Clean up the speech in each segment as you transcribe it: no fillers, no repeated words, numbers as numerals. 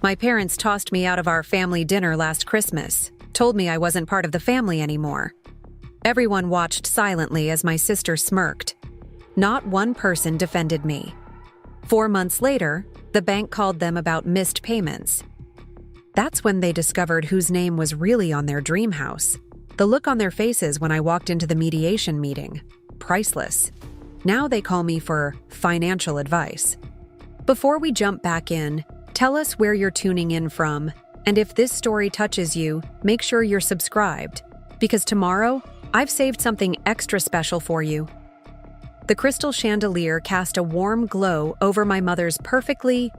My parents tossed me out of our family dinner last Christmas, told me I wasn't part of the family anymore. Everyone watched silently as my sister smirked. Not one person defended me. 4 months later, the bank called them about missed payments. That's when they discovered whose name was really on their dream house. The look on their faces when I walked into the mediation meeting. Priceless. Now they call me for financial advice. Before we jump back in, tell us where you're tuning in from, and if this story touches you, make sure you're subscribed, because tomorrow, I've saved something extra special for you. The crystal chandelier cast a warm glow over my mother's perfectly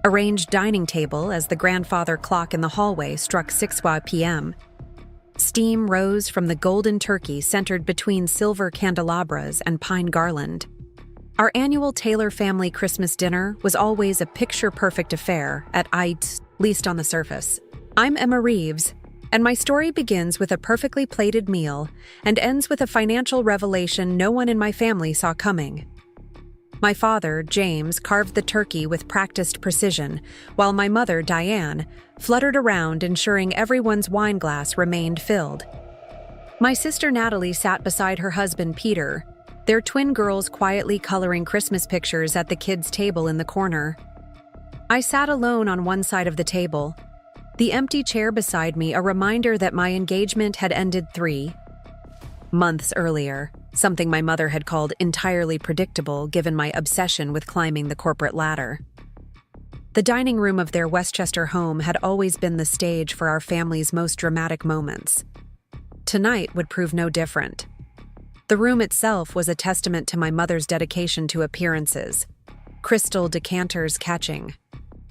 arranged dining table as the grandfather clock in the hallway struck 6 p.m. Steam rose from the golden turkey centered between silver candelabras and pine garland. Our annual Taylor family Christmas dinner was always a picture-perfect affair, at least on the surface. I'm Emma Reeves, and my story begins with a perfectly plated meal and ends with a financial revelation no one in my family saw coming. My father, James, carved the turkey with practiced precision, while my mother, Diane, fluttered around ensuring everyone's wine glass remained filled. My sister Natalie sat beside her husband, Peter, their twin girls quietly coloring Christmas pictures at the kids' table in the corner. I sat alone on one side of the table, the empty chair beside me a reminder that my engagement had ended 3 months earlier, something my mother had called entirely predictable given my obsession with climbing the corporate ladder. The dining room of their Westchester home had always been the stage for our family's most dramatic moments. Tonight would prove no different. The room itself was a testament to my mother's dedication to appearances, crystal decanters catching,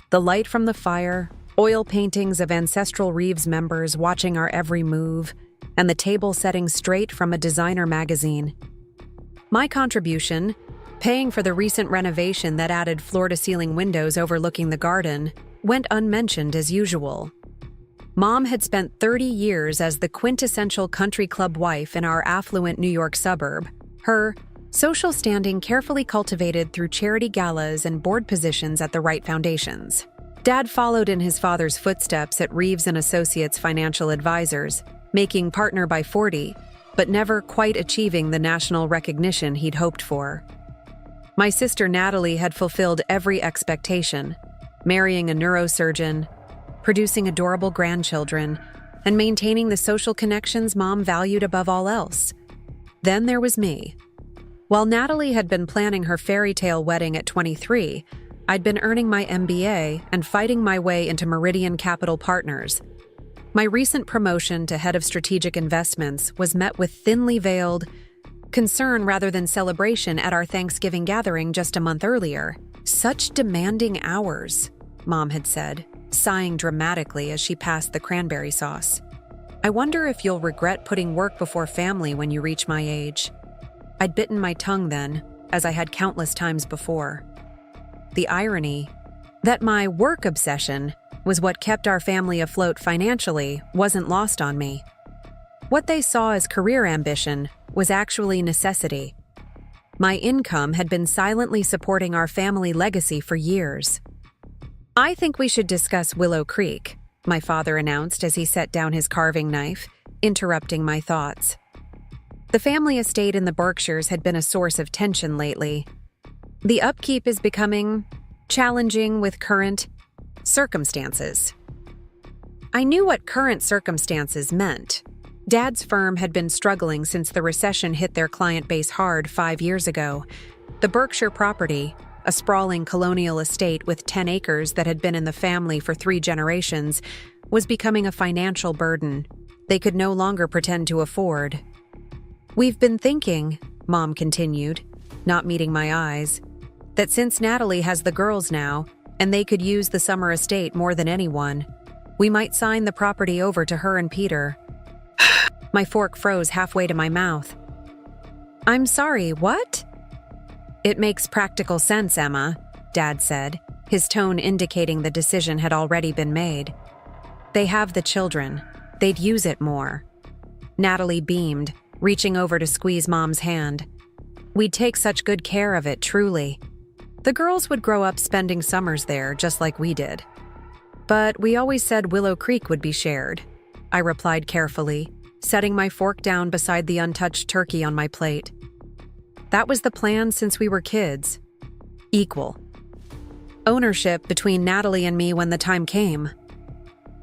the light from the fire, oil paintings of ancestral Reeves members watching our every move, and the table setting straight from a designer magazine. My contribution, paying for the recent renovation that added floor-to-ceiling windows overlooking the garden, went unmentioned as usual. Mom had spent 30 years as the quintessential country club wife in our affluent New York suburb, her social standing carefully cultivated through charity galas and board positions at the right foundations. Dad followed in his father's footsteps at Reeves & Associates Financial Advisors, making partner by 40, but never quite achieving the national recognition he'd hoped for. My sister Natalie had fulfilled every expectation, marrying a neurosurgeon, producing adorable grandchildren, and maintaining the social connections Mom valued above all else. Then there was me. While Natalie had been planning her fairy tale wedding at 23, I'd been earning my MBA and fighting my way into Meridian Capital Partners. My recent promotion to head of strategic investments was met with thinly veiled concern rather than celebration at our Thanksgiving gathering just a month earlier. Such demanding hours, Mom had said, sighing dramatically as she passed the cranberry sauce. I wonder if you'll regret putting work before family when you reach my age. I'd bitten my tongue then, as I had countless times before. The irony that my work obsession was what kept our family afloat financially wasn't lost on me. What they saw as career ambition was actually necessity. My income had been silently supporting our family legacy for years. I think we should discuss Willow Creek, my father announced as he set down his carving knife, interrupting my thoughts. The family estate in the Berkshires had been a source of tension lately. The upkeep is becoming challenging with current circumstances. I knew what current circumstances meant. Dad's firm had been struggling since the recession hit their client base hard 5 years ago. The Berkshire property, a sprawling colonial estate with 10 acres that had been in the family for 3 generations, was becoming a financial burden they could no longer pretend to afford. We've been thinking, Mom continued, not meeting my eyes, that since Natalie has the girls now, and they could use the summer estate more than anyone, we might sign the property over to her and Peter. My fork froze halfway to my mouth. I'm sorry, what? It makes practical sense, Emma, Dad said, his tone indicating the decision had already been made. They have the children. They'd use it more. Natalie beamed, reaching over to squeeze Mom's hand. We'd take such good care of it, truly. The girls would grow up spending summers there just like we did. But we always said Willow Creek would be shared, I replied carefully, setting my fork down beside the untouched turkey on my plate. That was the plan since we were kids. Equal. Ownership between Natalie and me when the time came.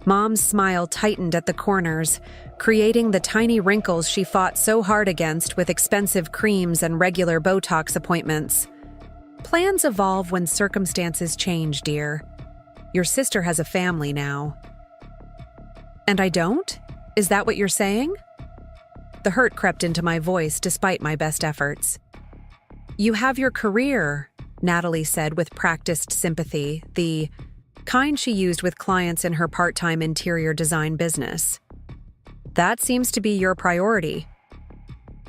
Mom's smile tightened at the corners, creating the tiny wrinkles she fought so hard against with expensive creams and regular Botox appointments. Plans evolve when circumstances change, dear. Your sister has a family now. And I don't? Is that what you're saying? The hurt crept into my voice despite my best efforts. You have your career, Natalie said with practiced sympathy, the kind she used with clients in her part-time interior design business. That seems to be your priority.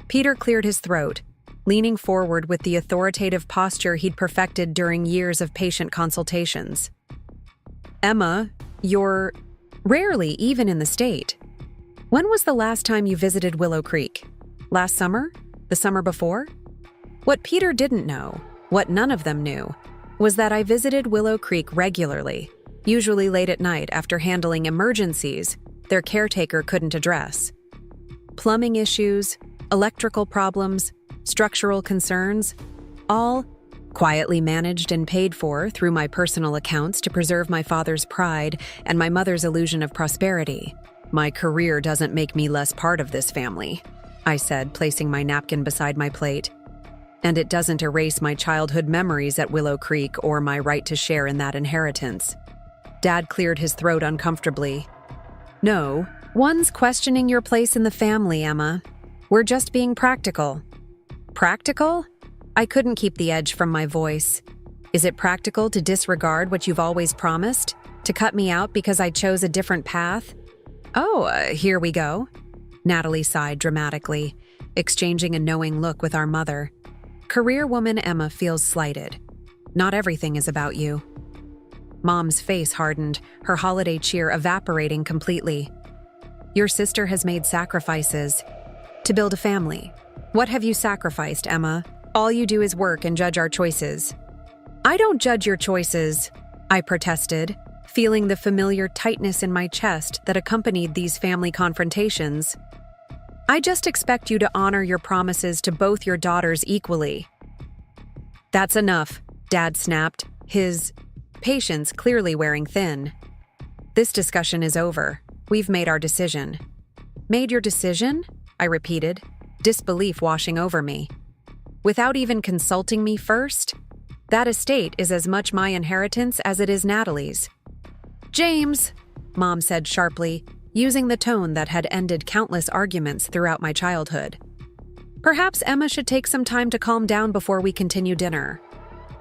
Peter cleared his throat, leaning forward with the authoritative posture he'd perfected during years of patient consultations. Emma, you're rarely even in the state. When was the last time you visited Willow Creek? Last summer? The summer before? What Peter didn't know, what none of them knew, was that I visited Willow Creek regularly, usually late at night after handling emergencies their caretaker couldn't address. Plumbing issues, electrical problems, structural concerns, all quietly managed and paid for through my personal accounts to preserve my father's pride and my mother's illusion of prosperity. My career doesn't make me less part of this family, I said, placing my napkin beside my plate. And it doesn't erase my childhood memories at Willow Creek or my right to share in that inheritance. Dad cleared his throat uncomfortably. No, one's questioning your place in the family, Emma. We're just being practical. Practical? I couldn't keep the edge from my voice. Is it practical to disregard what you've always promised? To cut me out because I chose a different path? Oh, here we go. Natalie sighed dramatically, exchanging a knowing look with our mother. Career woman Emma feels slighted. Not everything is about you. Mom's face hardened, her holiday cheer evaporating completely. Your sister has made sacrifices to build a family. What have you sacrificed, Emma? All you do is work and judge our choices. I don't judge your choices, I protested, feeling the familiar tightness in my chest that accompanied these family confrontations. I just expect you to honor your promises to both your daughters equally. That's enough, Dad snapped, his patience clearly wearing thin. This discussion is over. We've made our decision. Made your decision? I repeated, disbelief washing over me. Without even consulting me first? That estate is as much my inheritance as it is Natalie's. James, Mom said sharply, using the tone that had ended countless arguments throughout my childhood. Perhaps Emma should take some time to calm down before we continue dinner.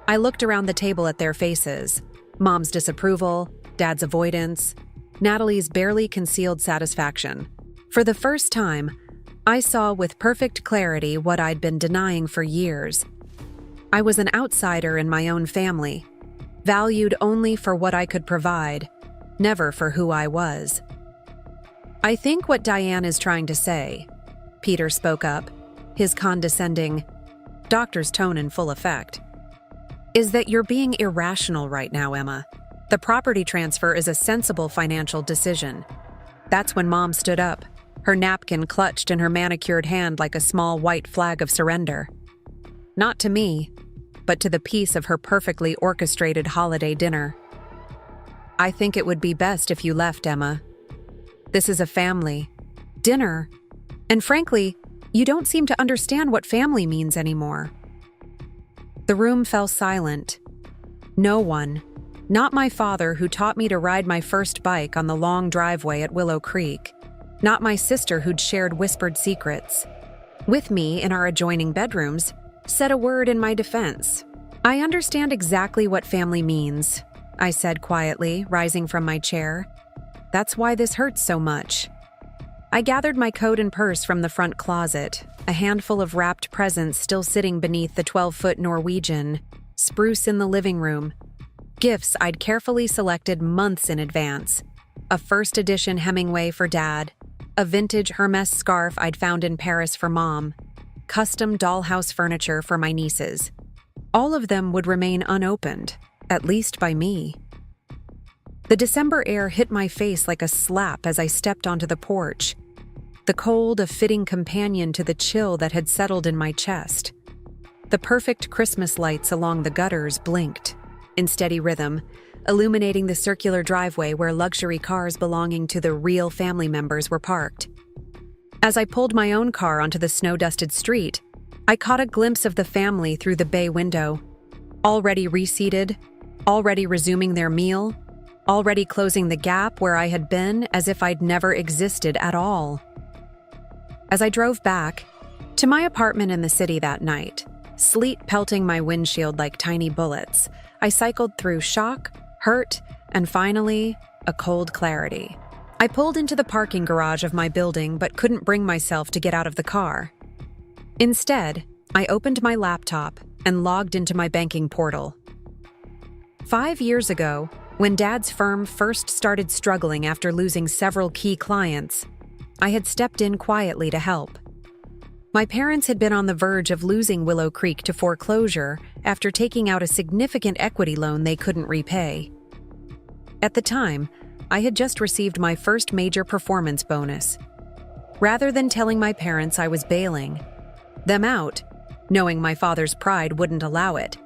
I looked around the table at their faces. Mom's disapproval, Dad's avoidance, Natalie's barely concealed satisfaction. For the first time, I saw with perfect clarity what I'd been denying for years. I was an outsider in my own family, valued only for what I could provide, never for who I was. I think what Diane is trying to say, Peter spoke up, his condescending, doctor's tone in full effect, is that you're being irrational right now, Emma. The property transfer is a sensible financial decision. That's when Mom stood up, her napkin clutched in her manicured hand like a small white flag of surrender. Not to me, but to the peace of her perfectly orchestrated holiday dinner. I think it would be best if you left, Emma. This is a family dinner, and frankly, you don't seem to understand what family means anymore. The room fell silent. No one, not my father who taught me to ride my first bike on the long driveway at Willow Creek, not my sister who'd shared whispered secrets, with me in our adjoining bedrooms, said a word in my defense. I understand exactly what family means, I said quietly, rising from my chair. That's why this hurts so much. I gathered my coat and purse from the front closet, a handful of wrapped presents still sitting beneath the 12-foot Norwegian, spruce in the living room. Gifts I'd carefully selected months in advance. A first edition Hemingway for Dad, a vintage Hermes scarf I'd found in Paris for Mom, custom dollhouse furniture for my nieces. All of them would remain unopened, at least by me. The December air hit my face like a slap as I stepped onto the porch. The cold a fitting companion to the chill that had settled in my chest. The perfect Christmas lights along the gutters blinked, in steady rhythm, illuminating the circular driveway where luxury cars belonging to the real family members were parked. As I pulled my own car onto the snow-dusted street, I caught a glimpse of the family through the bay window, already reseated, already resuming their meal, already closing the gap where I had been as if I'd never existed at all. As I drove back to my apartment in the city that night, sleet pelting my windshield like tiny bullets, I cycled through shock, hurt, and finally, a cold clarity. I pulled into the parking garage of my building but couldn't bring myself to get out of the car. Instead, I opened my laptop and logged into my banking portal. 5 years ago, when Dad's firm first started struggling after losing several key clients, I had stepped in quietly to help. My parents had been on the verge of losing Willow Creek to foreclosure after taking out a significant equity loan they couldn't repay. At the time, I had just received my first major performance bonus. Rather than telling my parents I was bailing them out, knowing my father's pride wouldn't allow it,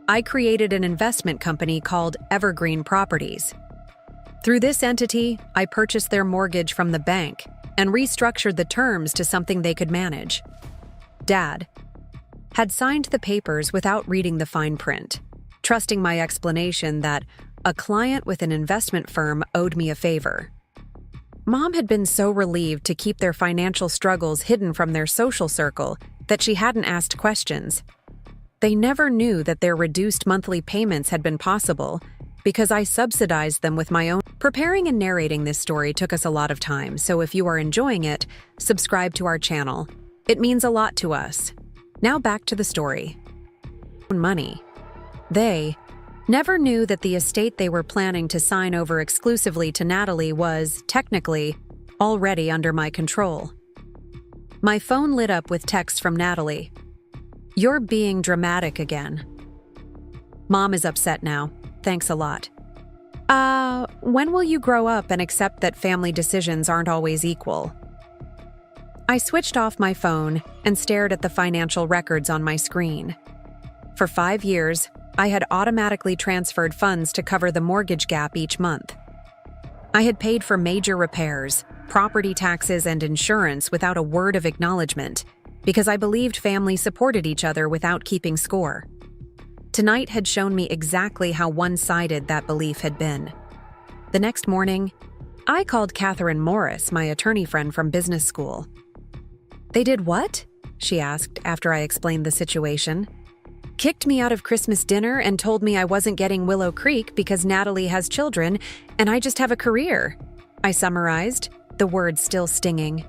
I created an investment company called Evergreen Properties. Through this entity, I purchased their mortgage from the bank and restructured the terms to something they could manage. Dad had signed the papers without reading the fine print, trusting my explanation that a client with an investment firm owed me a favor. Mom had been so relieved to keep their financial struggles hidden from their social circle that she hadn't asked questions. They never knew that their reduced monthly payments had been possible because I subsidized them with my own. Preparing and narrating this story took us a lot of time, so if you are enjoying it, subscribe to our channel. It means a lot to us. Now back to the story. Money. They never knew that the estate they were planning to sign over exclusively to Natalie was, technically, already under my control. My phone lit up with texts from Natalie. "You're being dramatic again. Mom is upset now. Thanks a lot. When will you grow up and accept that family decisions aren't always equal?" I switched off my phone and stared at the financial records on my screen. For 5 years, I had automatically transferred funds to cover the mortgage gap each month. I had paid for major repairs, property taxes, and insurance without a word of acknowledgement, because I believed families supported each other without keeping score. Tonight had shown me exactly how one-sided that belief had been. The next morning, I called Catherine Morris, my attorney friend from business school. "They did what?" she asked after I explained the situation. "Kicked me out of Christmas dinner and told me I wasn't getting Willow Creek because Natalie has children and I just have a career," I summarized, the words still stinging.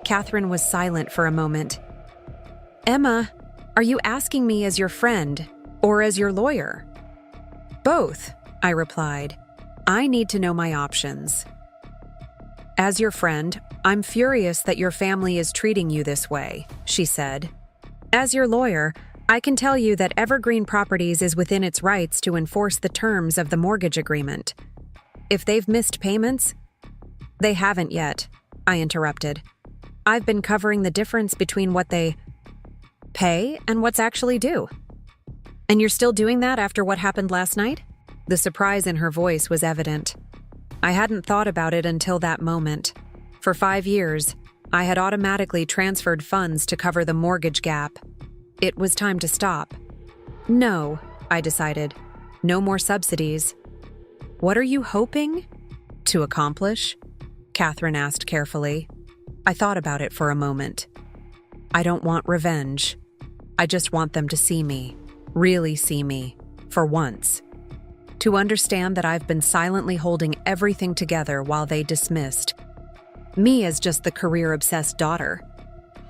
Catherine was silent for a moment. "Emma, are you asking me as your friend or as your lawyer?" "Both," I replied. "I need to know my options." "As your friend, I'm furious that your family is treating you this way," she said. "As your lawyer, I can tell you that Evergreen Properties is within its rights to enforce the terms of the mortgage agreement. If they've missed payments—" "They haven't yet," I interrupted. "I've been covering the difference between what they pay and what's actually due." "And you're still doing that after what happened last night?" The surprise in her voice was evident. I hadn't thought about it until that moment. For 5 years, I had automatically transferred funds to cover the mortgage gap. It was time to stop. "No," I decided. "No more subsidies." "What are you hoping to accomplish?" Catherine asked carefully. I thought about it for a moment. "I don't want revenge. I just want them to see me, really see me, for once. To understand that I've been silently holding everything together while they dismissed me as just the career-obsessed daughter."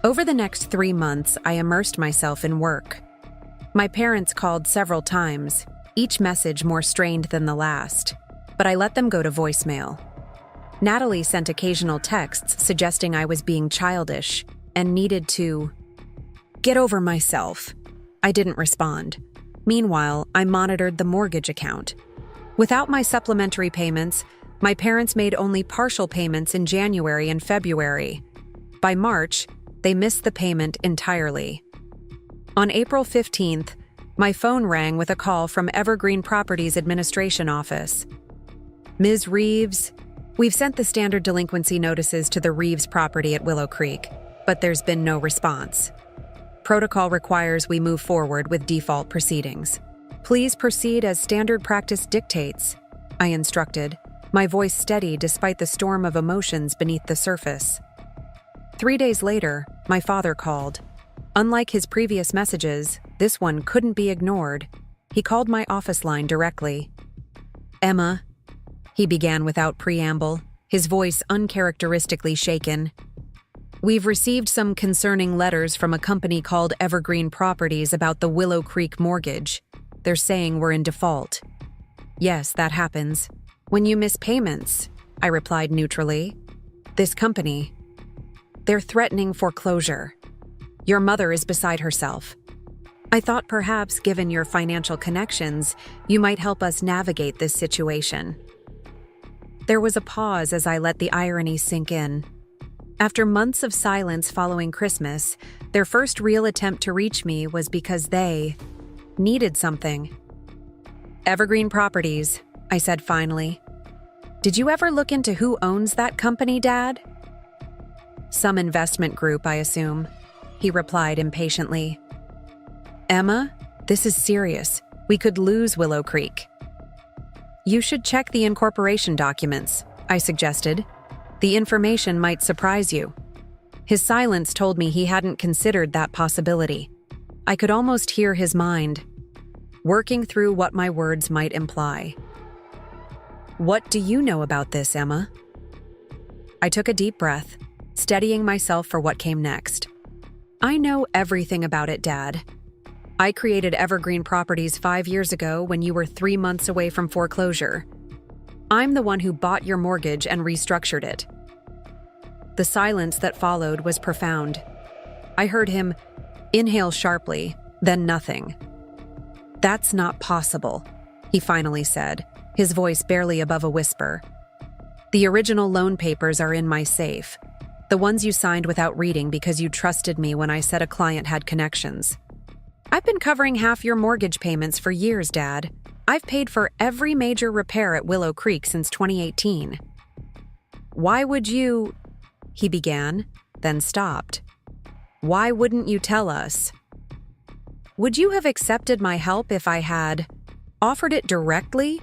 Over the next 3 months, I immersed myself in work. My parents called several times, each message more strained than the last, but I let them go to voicemail. Natalie sent occasional texts suggesting I was being childish and needed to get over myself. I didn't respond. Meanwhile, I monitored the mortgage account. Without my supplementary payments, my parents made only partial payments in January and February. By March, they missed the payment entirely. On April 15th, my phone rang with a call from Evergreen Properties Administration Office. Ms. Reeves, we've sent the standard delinquency notices to the Reeves property at Willow Creek, but there's been no response. Protocol requires we move forward with default proceedings. Please proceed as standard practice dictates, I instructed, my voice steady despite the storm of emotions beneath the surface. 3 days later, my father called. Unlike his previous messages, this one couldn't be ignored. He called my office line directly. Emma, he began without preamble, his voice uncharacteristically shaken. We've received some concerning letters from a company called Evergreen Properties about the Willow Creek mortgage. They're saying we're in default. Yes, that happens. When you miss payments, I replied neutrally. This company, they're threatening foreclosure. Your mother is beside herself. I thought perhaps, given your financial connections, you might help us navigate this situation. There was a pause as I let the irony sink in. After months of silence following Christmas, their first real attempt to reach me was because they needed something. Evergreen Properties, I said finally. Did you ever look into who owns that company, Dad? Some investment group, I assume, he replied impatiently. Emma, this is serious. We could lose Willow Creek. You should check the incorporation documents, I suggested. The information might surprise you. His silence told me he hadn't considered that possibility. I could almost hear his mind, working through what my words might imply. What do you know about this, Emma? I took a deep breath, steadying myself for what came next. I know everything about it, Dad. I created Evergreen Properties 5 years ago when you were 3 months away from foreclosure. I'm the one who bought your mortgage and restructured it. The silence that followed was profound. I heard him inhale sharply, then nothing. That's not possible, he finally said, his voice barely above a whisper. The original loan papers are in my safe. The ones you signed without reading because you trusted me when I said a client had connections. I've been covering half your mortgage payments for years, Dad. I've paid for every major repair at Willow Creek since 2018. Why would you... he began, then stopped. Why wouldn't you tell us? Would you have accepted my help if I had offered it directly?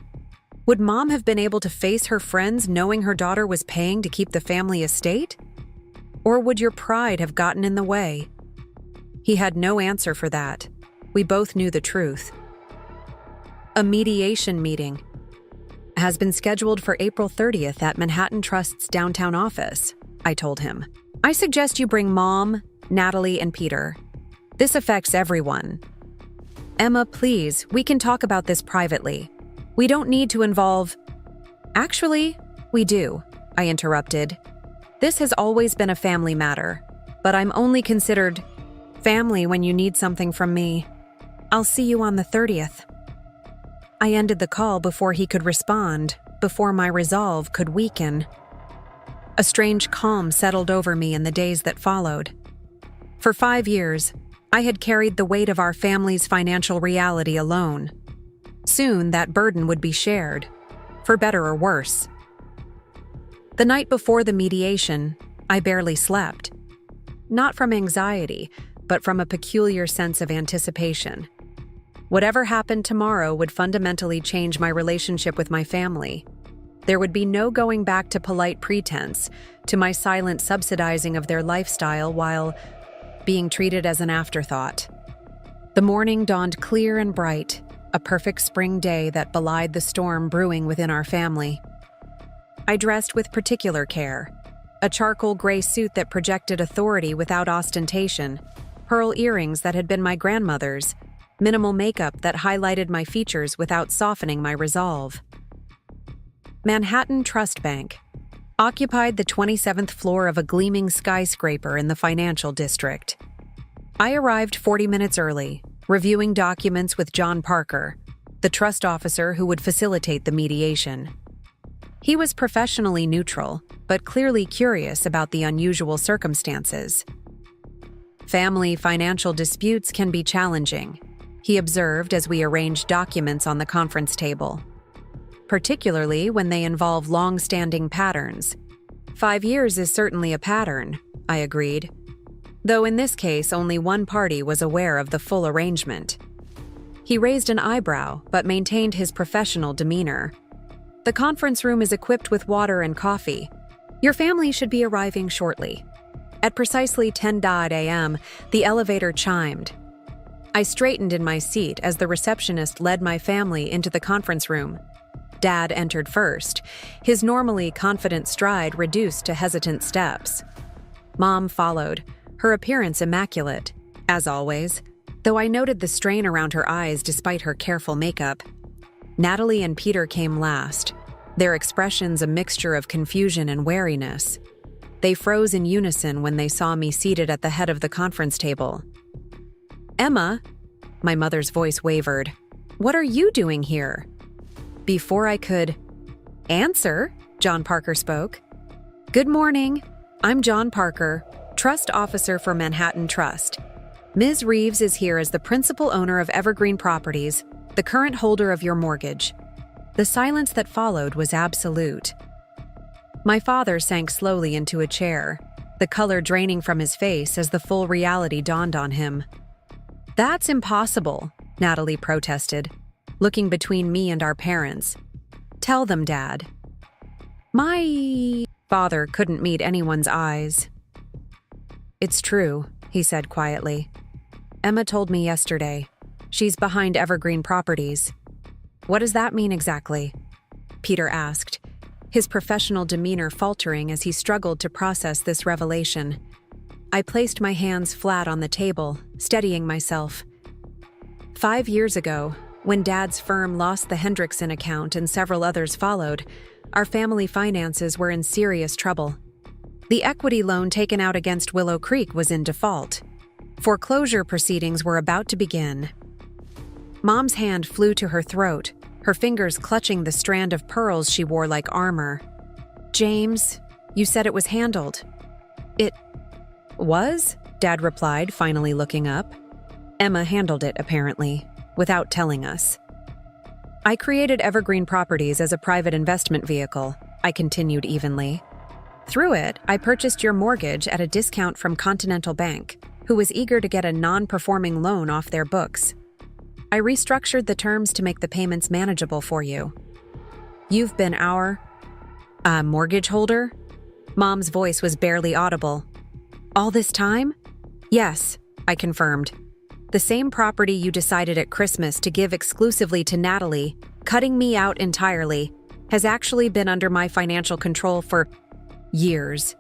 Would Mom have been able to face her friends knowing her daughter was paying to keep the family estate? Or would your pride have gotten in the way? He had no answer for that. We both knew the truth. A mediation meeting has been scheduled for April 30th at Manhattan Trust's downtown office, I told him. I suggest you bring Mom, Natalie, and Peter. This affects everyone. Emma, please, we can talk about this privately. We don't need to involve... Actually, we do, I interrupted. This has always been a family matter, but I'm only considered family when you need something from me. I'll see you on the 30th. I ended the call before he could respond, before my resolve could weaken. A strange calm settled over me in the days that followed. For 5 years, I had carried the weight of our family's financial reality alone. Soon that burden would be shared, for better or worse. The night before the mediation, I barely slept. Not from anxiety, but from a peculiar sense of anticipation. Whatever happened tomorrow would fundamentally change my relationship with my family. There would be no going back to polite pretense, to my silent subsidizing of their lifestyle while being treated as an afterthought. The morning dawned clear and bright, a perfect spring day that belied the storm brewing within our family. I dressed with particular care. A charcoal gray suit that projected authority without ostentation, pearl earrings that had been my grandmother's, minimal makeup that highlighted my features without softening my resolve. Manhattan Trust Bank occupied the 27th floor of a gleaming skyscraper in the financial district. I arrived 40 minutes early, reviewing documents with John Parker, the trust officer who would facilitate the mediation. He was professionally neutral, but clearly curious about the unusual circumstances. Family financial disputes can be challenging, he observed as we arranged documents on the conference table, particularly when they involve long-standing patterns. 5 years is certainly a pattern, I agreed, though in this case only one party was aware of the full arrangement. He raised an eyebrow but maintained his professional demeanor. The conference room is equipped with water and coffee. Your family should be arriving shortly. At precisely 10 a.m., the elevator chimed. I straightened in my seat as the receptionist led my family into the conference room. Dad entered first, his normally confident stride reduced to hesitant steps. Mom followed, her appearance immaculate, as always, though I noted the strain around her eyes despite her careful makeup. Natalie and Peter came last, their expressions a mixture of confusion and wariness. They froze in unison when they saw me seated at the head of the conference table. Emma, my mother's voice wavered. What are you doing here? Before I could answer, John Parker spoke. Good morning. I'm John Parker, Trust Officer for Manhattan Trust. Ms. Reeves is here as the principal owner of Evergreen Properties, the current holder of your mortgage. The silence that followed was absolute. My father sank slowly into a chair, the color draining from his face as the full reality dawned on him. That's impossible, Natalie protested, looking between me and our parents. Tell them, Dad. My father couldn't meet anyone's eyes. It's true, he said quietly. Emma told me yesterday. She's behind Evergreen Properties. What does that mean exactly? Peter asked, his professional demeanor faltering as he struggled to process this revelation. I placed my hands flat on the table, steadying myself. 5 years ago, when Dad's firm lost the Hendrickson account and several others followed, our family finances were in serious trouble. The equity loan taken out against Willow Creek was in default. Foreclosure proceedings were about to begin. Mom's hand flew to her throat, her fingers clutching the strand of pearls she wore like armor. James, you said it was handled. It was? Dad replied, finally looking up. Emma handled it, apparently, without telling us. I created Evergreen Properties as a private investment vehicle, I continued evenly. Through it, I purchased your mortgage at a discount from Continental Bank, who was eager to get a non-performing loan off their books. I restructured the terms to make the payments manageable for you. You've been our mortgage holder? Mom's voice was barely audible. All this time? Yes, I confirmed. The same property you decided at Christmas to give exclusively to Natalie, cutting me out entirely, has actually been under my financial control for years.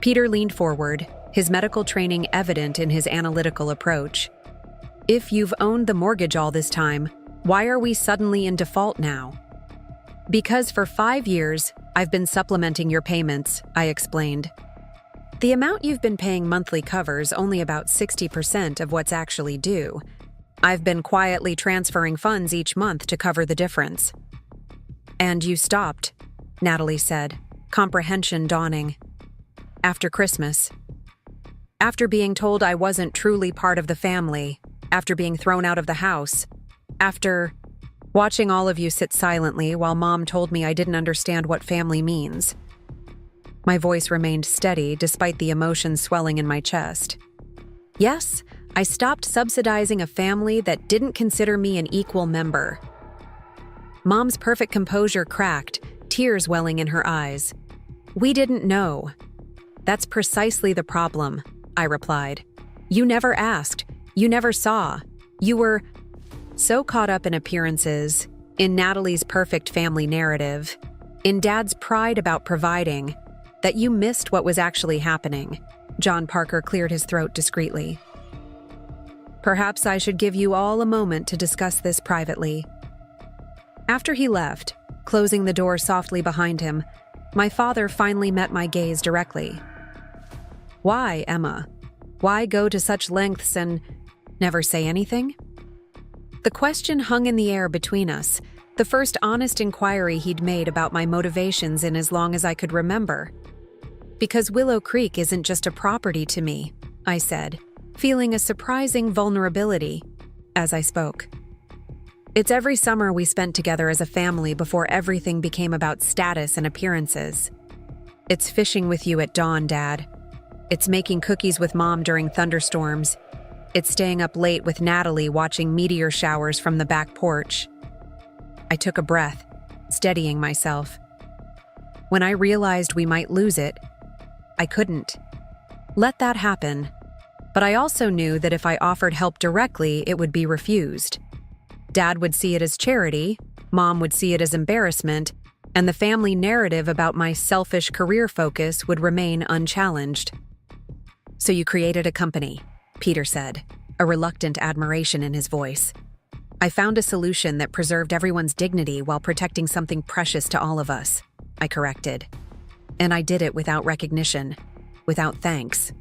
Peter leaned forward, his medical training evident in his analytical approach. If you've owned the mortgage all this time, why are we suddenly in default now? Because for 5 years, I've been supplementing your payments, I explained. The amount you've been paying monthly covers only about 60% of what's actually due. I've been quietly transferring funds each month to cover the difference. And you stopped, Natalie said, comprehension dawning. After Christmas. After being told I wasn't truly part of the family, after being thrown out of the house, after watching all of you sit silently while Mom told me I didn't understand what family means. My voice remained steady despite the emotion swelling in my chest. Yes, I stopped subsidizing a family that didn't consider me an equal member. Mom's perfect composure cracked, tears welling in her eyes. We didn't know. That's precisely the problem, I replied. You never asked. You never saw. You were so caught up in appearances, in Natalie's perfect family narrative, in Dad's pride about providing, that you missed what was actually happening. John Parker cleared his throat discreetly. Perhaps I should give you all a moment to discuss this privately. After he left, closing the door softly behind him, my father finally met my gaze directly. Why, Emma? Why go to such lengths and never say anything? The question hung in the air between us, the first honest inquiry he'd made about my motivations in as long as I could remember. Because Willow Creek isn't just a property to me, I said, feeling a surprising vulnerability as I spoke. It's every summer we spent together as a family before everything became about status and appearances. It's fishing with you at dawn, Dad. It's making cookies with Mom during thunderstorms. It's staying up late with Natalie watching meteor showers from the back porch. I took a breath, steadying myself. When I realized we might lose it, I couldn't let that happen. But I also knew that if I offered help directly, it would be refused. Dad would see it as charity, Mom would see it as embarrassment, and the family narrative about my selfish career focus would remain unchallenged. So you created a company, Peter said, a reluctant admiration in his voice. I found a solution that preserved everyone's dignity while protecting something precious to all of us, I corrected. And I did it without recognition, without thanks,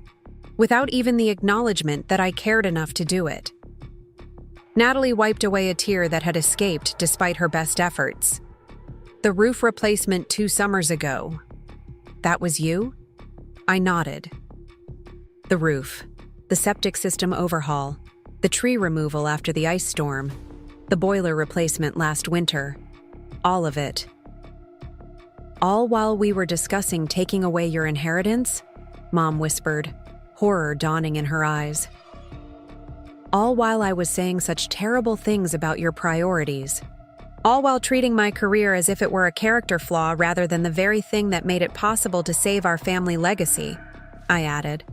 without even the acknowledgement that I cared enough to do it. Natalie wiped away a tear that had escaped despite her best efforts. The roof replacement 2 summers ago. That was you? I nodded. The roof, the septic system overhaul, the tree removal after the ice storm, the boiler replacement last winter, all of it. All while we were discussing taking away your inheritance? Mom whispered, horror dawning in her eyes. All while I was saying such terrible things about your priorities. All while treating my career as if it were a character flaw rather than the very thing that made it possible to save our family legacy, I added.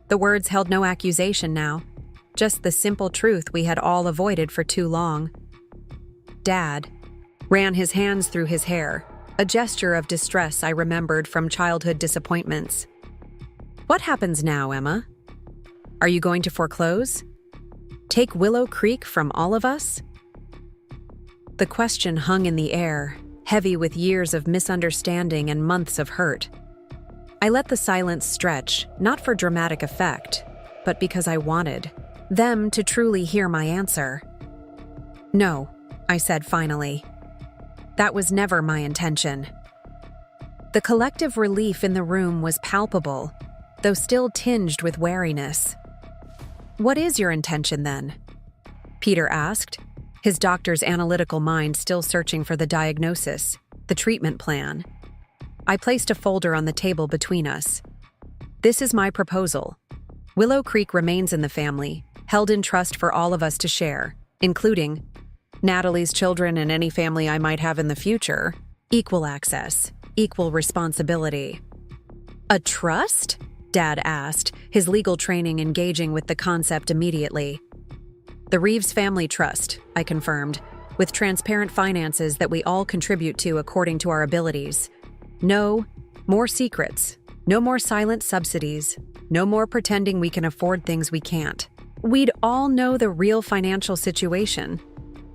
The words held no accusation now, just the simple truth we had all avoided for too long. Dad ran his hands through his hair, a gesture of distress I remembered from childhood disappointments. What happens now, Emma? Are you going to foreclose? Take Willow Creek from all of us? The question hung in the air, heavy with years of misunderstanding and months of hurt. I let the silence stretch, not for dramatic effect, but because I wanted them to truly hear my answer. No, I said finally. That was never my intention. The collective relief in the room was palpable, though still tinged with wariness. What is your intention then? Peter asked, his doctor's analytical mind still searching for the diagnosis, the treatment plan. I placed a folder on the table between us. This is my proposal. Willow Creek remains in the family, held in trust for all of us to share, including Natalie's children and any family I might have in the future. Equal access, equal responsibility. A trust? Dad asked, his legal training engaging with the concept immediately. The Reeves Family Trust, I confirmed, with transparent finances that we all contribute to according to our abilities. No more secrets, no more silent subsidies, no more pretending we can afford things we can't. We'd all know the real financial situation,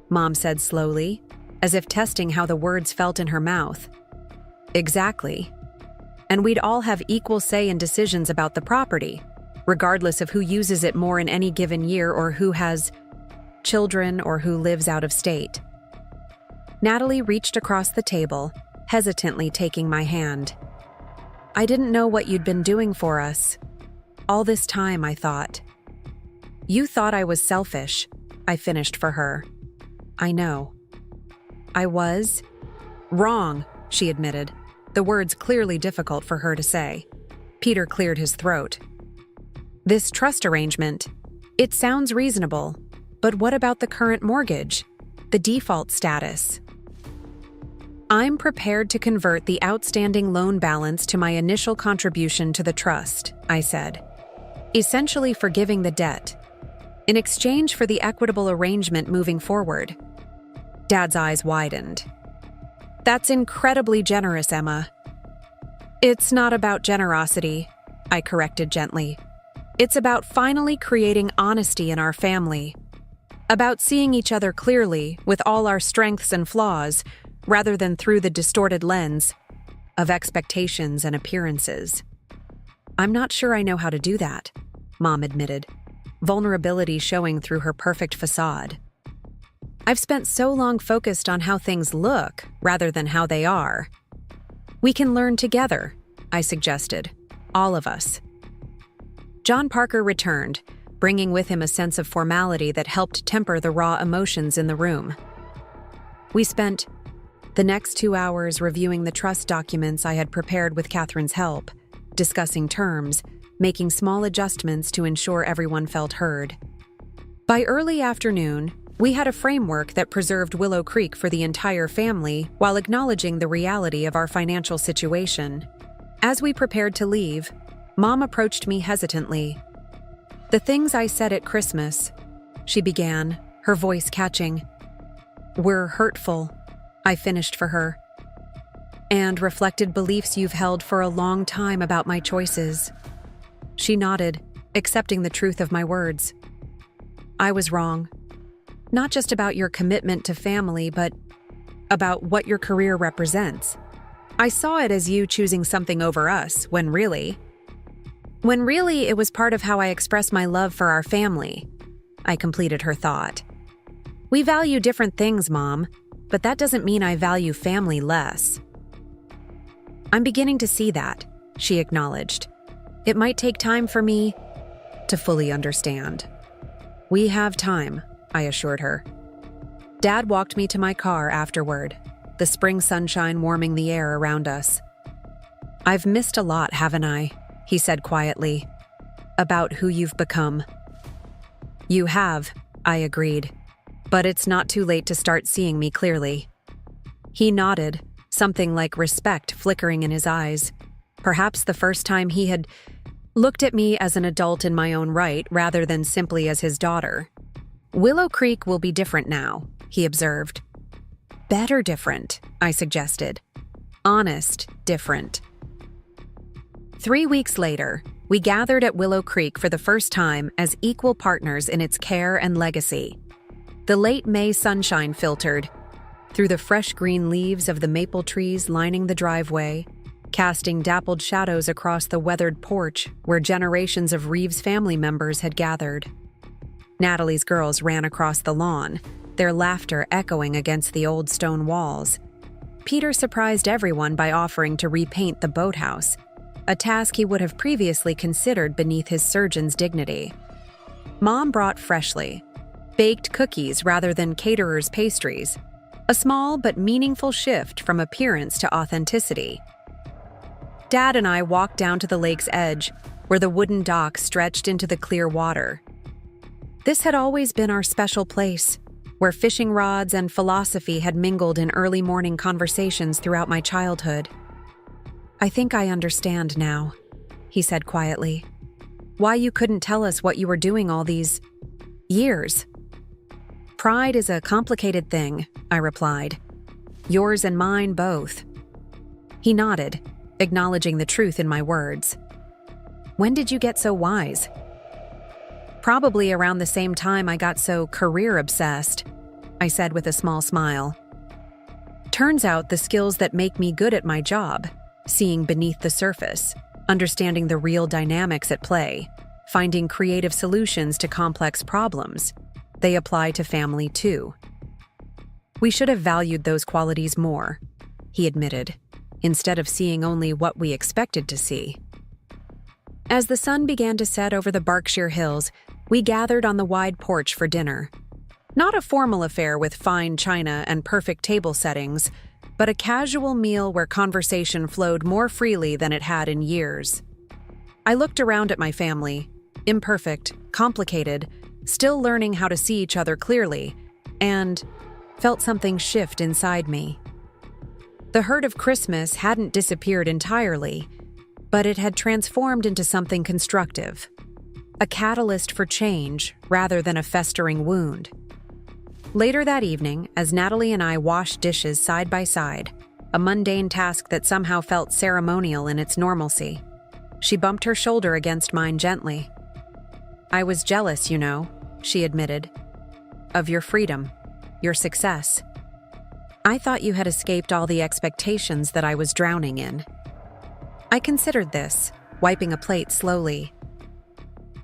Mom said slowly, as if testing how the words felt in her mouth. Exactly. And we'd all have equal say in decisions about the property, regardless of who uses it more in any given year or who has children or who lives out of state. Natalie reached across the table, hesitantly taking my hand. I didn't know what you'd been doing for us. All this time, I thought. You thought I was selfish, I finished for her. I know. I was wrong, she admitted, the words clearly difficult for her to say. Peter cleared his throat. This trust arrangement, it sounds reasonable, but what about the current mortgage, the default status? I'm prepared to convert the outstanding loan balance to my initial contribution to the trust, I said, essentially forgiving the debt, in exchange for the equitable arrangement moving forward. Dad's eyes widened. That's incredibly generous, Emma. It's not about generosity, I corrected gently. It's about finally creating honesty in our family. About seeing each other clearly with all our strengths and flaws, rather than through the distorted lens of expectations and appearances. I'm not sure I know how to do that, Mom admitted, vulnerability showing through her perfect facade. I've spent so long focused on how things look rather than how they are. We can learn together, I suggested. All of us. John Parker returned, bringing with him a sense of formality that helped temper the raw emotions in the room. We spent the next 2 hours reviewing the trust documents I had prepared with Catherine's help, discussing terms, making small adjustments to ensure everyone felt heard. By early afternoon, we had a framework that preserved Willow Creek for the entire family while acknowledging the reality of our financial situation. As we prepared to leave, Mom approached me hesitantly. "The things I said at Christmas," she began, her voice catching, "were hurtful," I finished for her, "and reflected beliefs you've held for a long time about my choices." She nodded, accepting the truth of my words. "I was wrong. Not just about your commitment to family, but about what your career represents. I saw it as you choosing something over us, when really it was part of how I expressed my love for our family," I completed her thought. "We value different things, Mom, but that doesn't mean I value family less." "I'm beginning to see that," she acknowledged. "It might take time for me to fully understand." "We have time," I assured her. Dad walked me to my car afterward, the spring sunshine warming the air around us. "I've missed a lot, haven't I?" he said quietly. "About who you've become." "You have," I agreed. "But it's not too late to start seeing me clearly." He nodded, something like respect flickering in his eyes. Perhaps the first time he had looked at me as an adult in my own right rather than simply as his daughter. "Willow Creek will be different now," he observed. "Better different," I suggested. "Honest different." 3 weeks later, we gathered at Willow Creek for the first time as equal partners in its care and legacy. The late May sunshine filtered through the fresh green leaves of the maple trees lining the driveway, casting dappled shadows across the weathered porch where generations of Reeves family members had gathered. Natalie's girls ran across the lawn, their laughter echoing against the old stone walls. Peter surprised everyone by offering to repaint the boathouse, a task he would have previously considered beneath his surgeon's dignity. Mom brought freshly baked cookies rather than caterer's pastries, a small but meaningful shift from appearance to authenticity. Dad and I walked down to the lake's edge, where the wooden dock stretched into the clear water. This had always been our special place, where fishing rods and philosophy had mingled in early morning conversations throughout my childhood. "I think I understand now," he said quietly. "Why you couldn't tell us what you were doing all these years." "Pride is a complicated thing," I replied. "Yours and mine both." He nodded, acknowledging the truth in my words. "When did you get so wise?" "Probably around the same time I got so career-obsessed," I said with a small smile. "Turns out the skills that make me good at my job, seeing beneath the surface, understanding the real dynamics at play, finding creative solutions to complex problems, they apply to family too." "We should have valued those qualities more," he admitted, instead of seeing only what we expected to see. As the sun began to set over the Berkshire Hills, we gathered on the wide porch for dinner. Not a formal affair with fine china and perfect table settings, but a casual meal where conversation flowed more freely than it had in years. I looked around at my family, imperfect, complicated, still learning how to see each other clearly, and felt something shift inside me. The hurt of Christmas hadn't disappeared entirely, but it had transformed into something constructive, a catalyst for change rather than a festering wound. Later that evening, as Natalie and I washed dishes side by side, a mundane task that somehow felt ceremonial in its normalcy, she bumped her shoulder against mine gently. "I was jealous, you know," she admitted, "of your freedom, your success. I thought you had escaped all the expectations that I was drowning in." I considered this, wiping a plate slowly.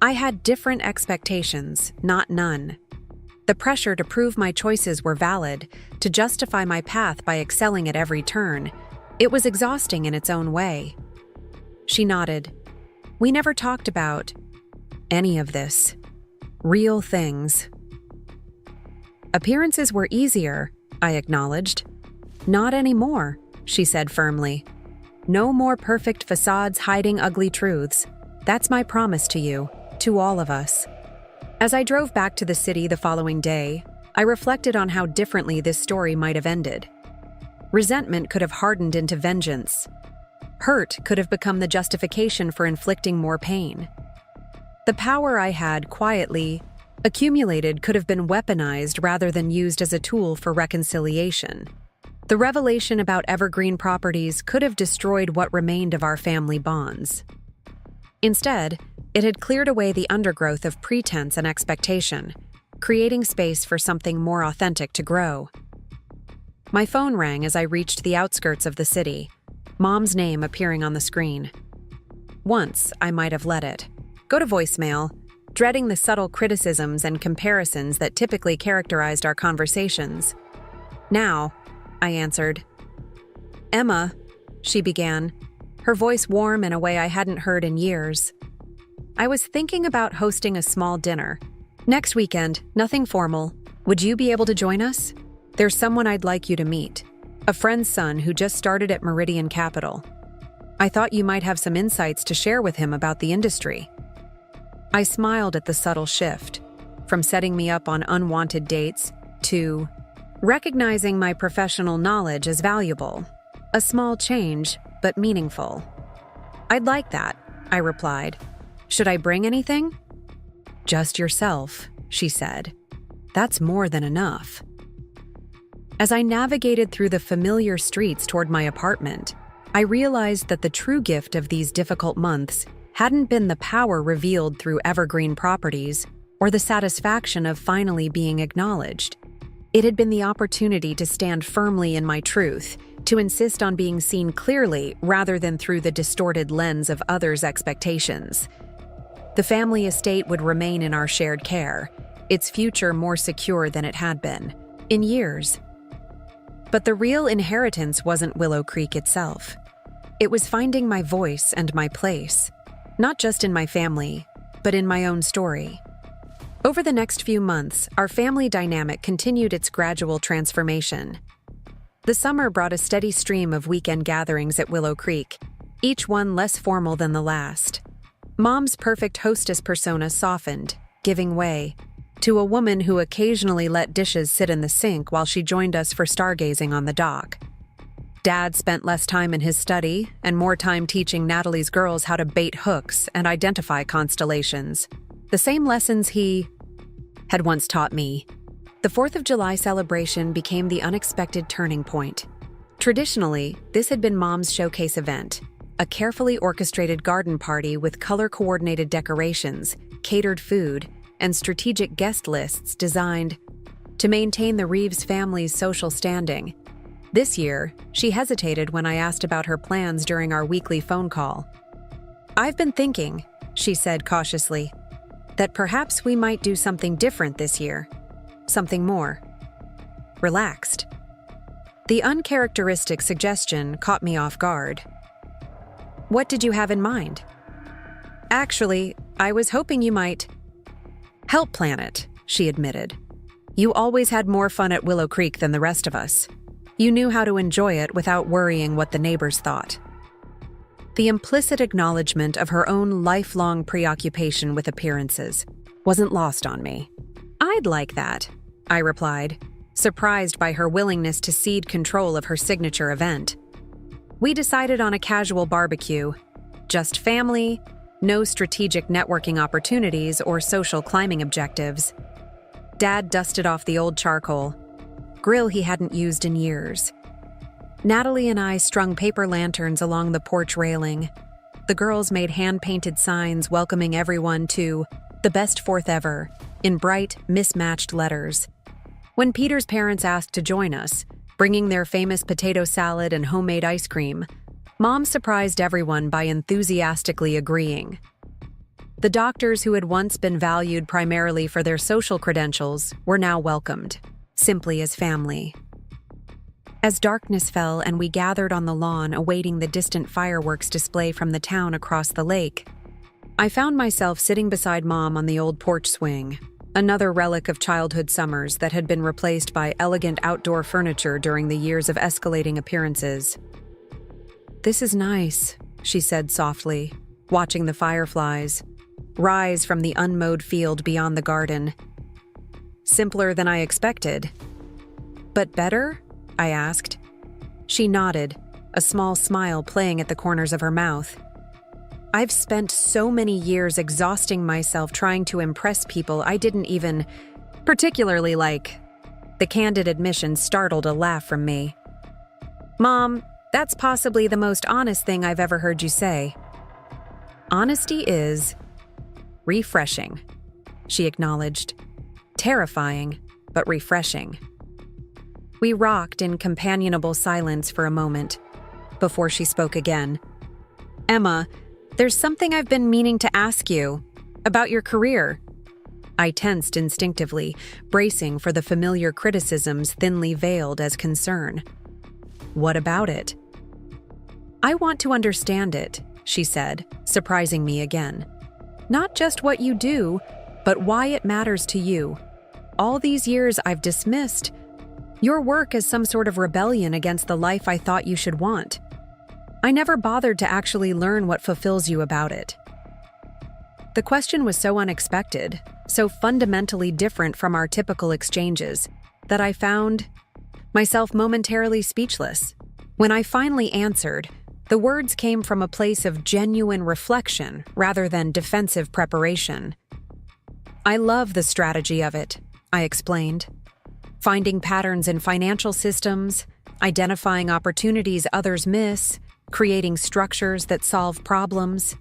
"I had different expectations, not none. The pressure to prove my choices were valid, to justify my path by excelling at every turn. It was exhausting in its own way. She nodded. We never talked about any of this. Real things. Appearances were easier, I acknowledged. Not anymore, she said firmly. No more perfect facades hiding ugly truths. That's my promise to you, to all of us. As I drove back to the city the following day, I reflected on how differently this story might have ended. Resentment could have hardened into vengeance. Hurt could have become the justification for inflicting more pain. The power I had quietly accumulated could have been weaponized rather than used as a tool for reconciliation. The revelation about evergreen properties could have destroyed what remained of our family bonds. Instead, it had cleared away the undergrowth of pretense and expectation, creating space for something more authentic to grow. My phone rang as I reached the outskirts of the city, Mom's name appearing on the screen. Once, I might have let it go to voicemail, dreading the subtle criticisms and comparisons that typically characterized our conversations. Now, I answered. Emma, she began, her voice warm in a way I hadn't heard in years. I was thinking about hosting a small dinner. Next weekend, nothing formal. Would you be able to join us? There's someone I'd like you to meet. A friend's son who just started at Meridian Capital. I thought you might have some insights to share with him about the industry. I smiled at the subtle shift, from setting me up on unwanted dates to recognizing my professional knowledge as valuable. A small change, but meaningful. I'd like that, I replied. Should I bring anything? Just yourself, she said. That's more than enough. As I navigated through the familiar streets toward my apartment, I realized that the true gift of these difficult months hadn't been the power revealed through evergreen properties or the satisfaction of finally being acknowledged. It had been the opportunity to stand firmly in my truth, to insist on being seen clearly rather than through the distorted lens of others' expectations. The family estate would remain in our shared care, its future more secure than it had been, in years. But the real inheritance wasn't Willow Creek itself. It was finding my voice and my place, not just in my family, but in my own story. Over the next few months, our family dynamic continued its gradual transformation. The summer brought a steady stream of weekend gatherings at Willow Creek, each one less formal than the last. Mom's perfect hostess persona softened, giving way to a woman who occasionally let dishes sit in the sink while she joined us for stargazing on the dock. Dad spent less time in his study and more time teaching Natalie's girls how to bait hooks and identify constellations, the same lessons he had once taught me. The 4th of July celebration became the unexpected turning point. Traditionally, this had been Mom's showcase event, a carefully orchestrated garden party with color-coordinated decorations, catered food, and strategic guest lists designed to maintain the Reeves family's social standing. This year, she hesitated when I asked about her plans during our weekly phone call. I've been thinking, she said cautiously, that perhaps we might do something different this year. Something more relaxed. The uncharacteristic suggestion caught me off guard. What did you have in mind? Actually, I was hoping you might help plan it, she admitted. You always had more fun at Willow Creek than the rest of us. You knew how to enjoy it without worrying what the neighbors thought. The implicit acknowledgement of her own lifelong preoccupation with appearances wasn't lost on me. I'd like that, I replied, surprised by her willingness to cede control of her signature event. We decided on a casual barbecue, just family, no strategic networking opportunities or social climbing objectives. Dad dusted off the old charcoal grill he hadn't used in years. Natalie and I strung paper lanterns along the porch railing. The girls made hand-painted signs welcoming everyone to the best 4th ever, in bright, mismatched letters. When Peter's parents asked to join us, bringing their famous potato salad and homemade ice cream, Mom surprised everyone by enthusiastically agreeing. The doctors who had once been valued primarily for their social credentials were now welcomed, simply as family. As darkness fell and we gathered on the lawn awaiting the distant fireworks display from the town across the lake, I found myself sitting beside Mom on the old porch swing, another relic of childhood summers that had been replaced by elegant outdoor furniture during the years of escalating appearances. "This is nice," she said softly, watching the fireflies rise from the unmowed field beyond the garden. "Simpler than I expected." "But better?" I asked. She nodded, a small smile playing at the corners of her mouth. "I've spent so many years exhausting myself trying to impress people I didn't even particularly like." The candid admission startled a laugh from me. "Mom, that's possibly the most honest thing I've ever heard you say." "Honesty is refreshing," she acknowledged. "Terrifying, but refreshing." We rocked in companionable silence for a moment, before she spoke again. "Emma, there's something I've been meaning to ask you about your career." I tensed instinctively, bracing for the familiar criticisms thinly veiled as concern. "What about it?" "I want to understand it," she said, surprising me again. "Not just what you do, but why it matters to you. All these years I've dismissed your work as some sort of rebellion against the life I thought you should want. I never bothered to actually learn what fulfills you about it." The question was so unexpected, so fundamentally different from our typical exchanges, that I found myself momentarily speechless. When I finally answered, the words came from a place of genuine reflection rather than defensive preparation. "I love the strategy of it," I explained. "Finding patterns in financial systems, identifying opportunities others miss, creating structures that solve problems.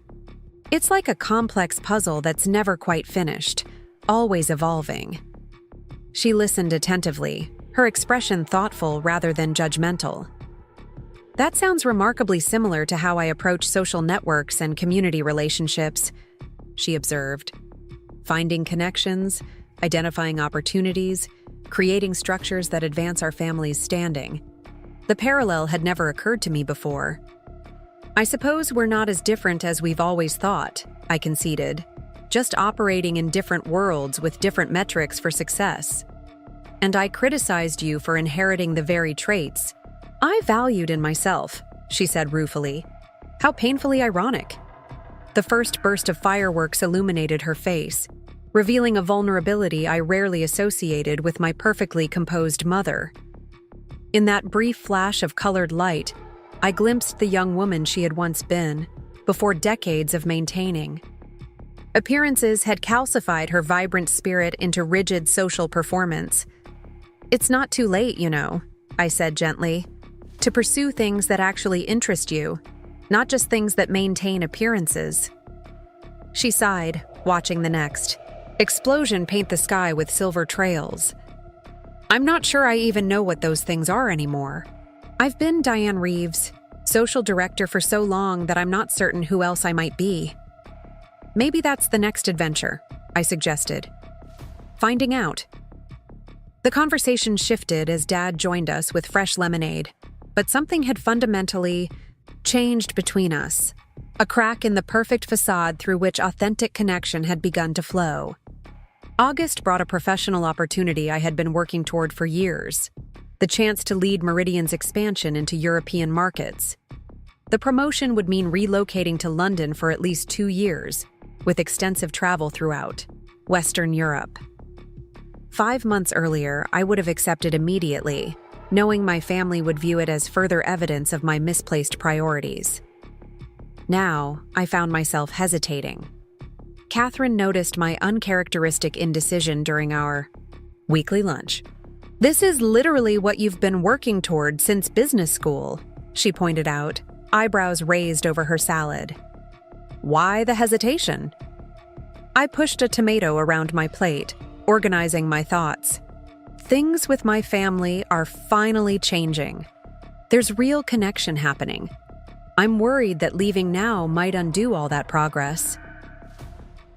It's like a complex puzzle that's never quite finished, always evolving." She listened attentively, her expression thoughtful rather than judgmental. "That sounds remarkably similar to how I approach social networks and community relationships," she observed. "Finding connections, identifying opportunities, creating structures that advance our family's standing. The parallel had never occurred to me before." "I suppose we're not as different as we've always thought," I conceded, "just operating in different worlds with different metrics for success. And I criticized you for inheriting the very traits I valued in myself," she said ruefully. "How painfully ironic." The first burst of fireworks illuminated her face, revealing a vulnerability I rarely associated with my perfectly composed mother. In that brief flash of colored light, I glimpsed the young woman she had once been, before decades of maintaining. Appearances had calcified her vibrant spirit into rigid social performance. "It's not too late, you know," I said gently, "to pursue things that actually interest you, not just things that maintain appearances." She sighed, watching the next explosion paint the sky with silver trails. "I'm not sure I even know what those things are anymore. I've been Diane Reeves, social director for so long that I'm not certain who else I might be." "Maybe that's the next adventure," I suggested. "Finding out." The conversation shifted as Dad joined us with fresh lemonade, but something had fundamentally changed between us, a crack in the perfect facade through which authentic connection had begun to flow. August brought a professional opportunity I had been working toward for years, the chance to lead Meridian's expansion into European markets. The promotion would mean relocating to London for at least 2 years, with extensive travel throughout Western Europe. 5 months earlier, I would have accepted immediately, knowing my family would view it as further evidence of my misplaced priorities. Now, I found myself hesitating. Catherine noticed my uncharacteristic indecision during our weekly lunch. "This is literally what you've been working toward since business school," she pointed out, eyebrows raised over her salad. "Why the hesitation?" I pushed a tomato around my plate, organizing my thoughts. Things with my family are finally changing. There's real connection happening. I'm worried that leaving now might undo all that progress.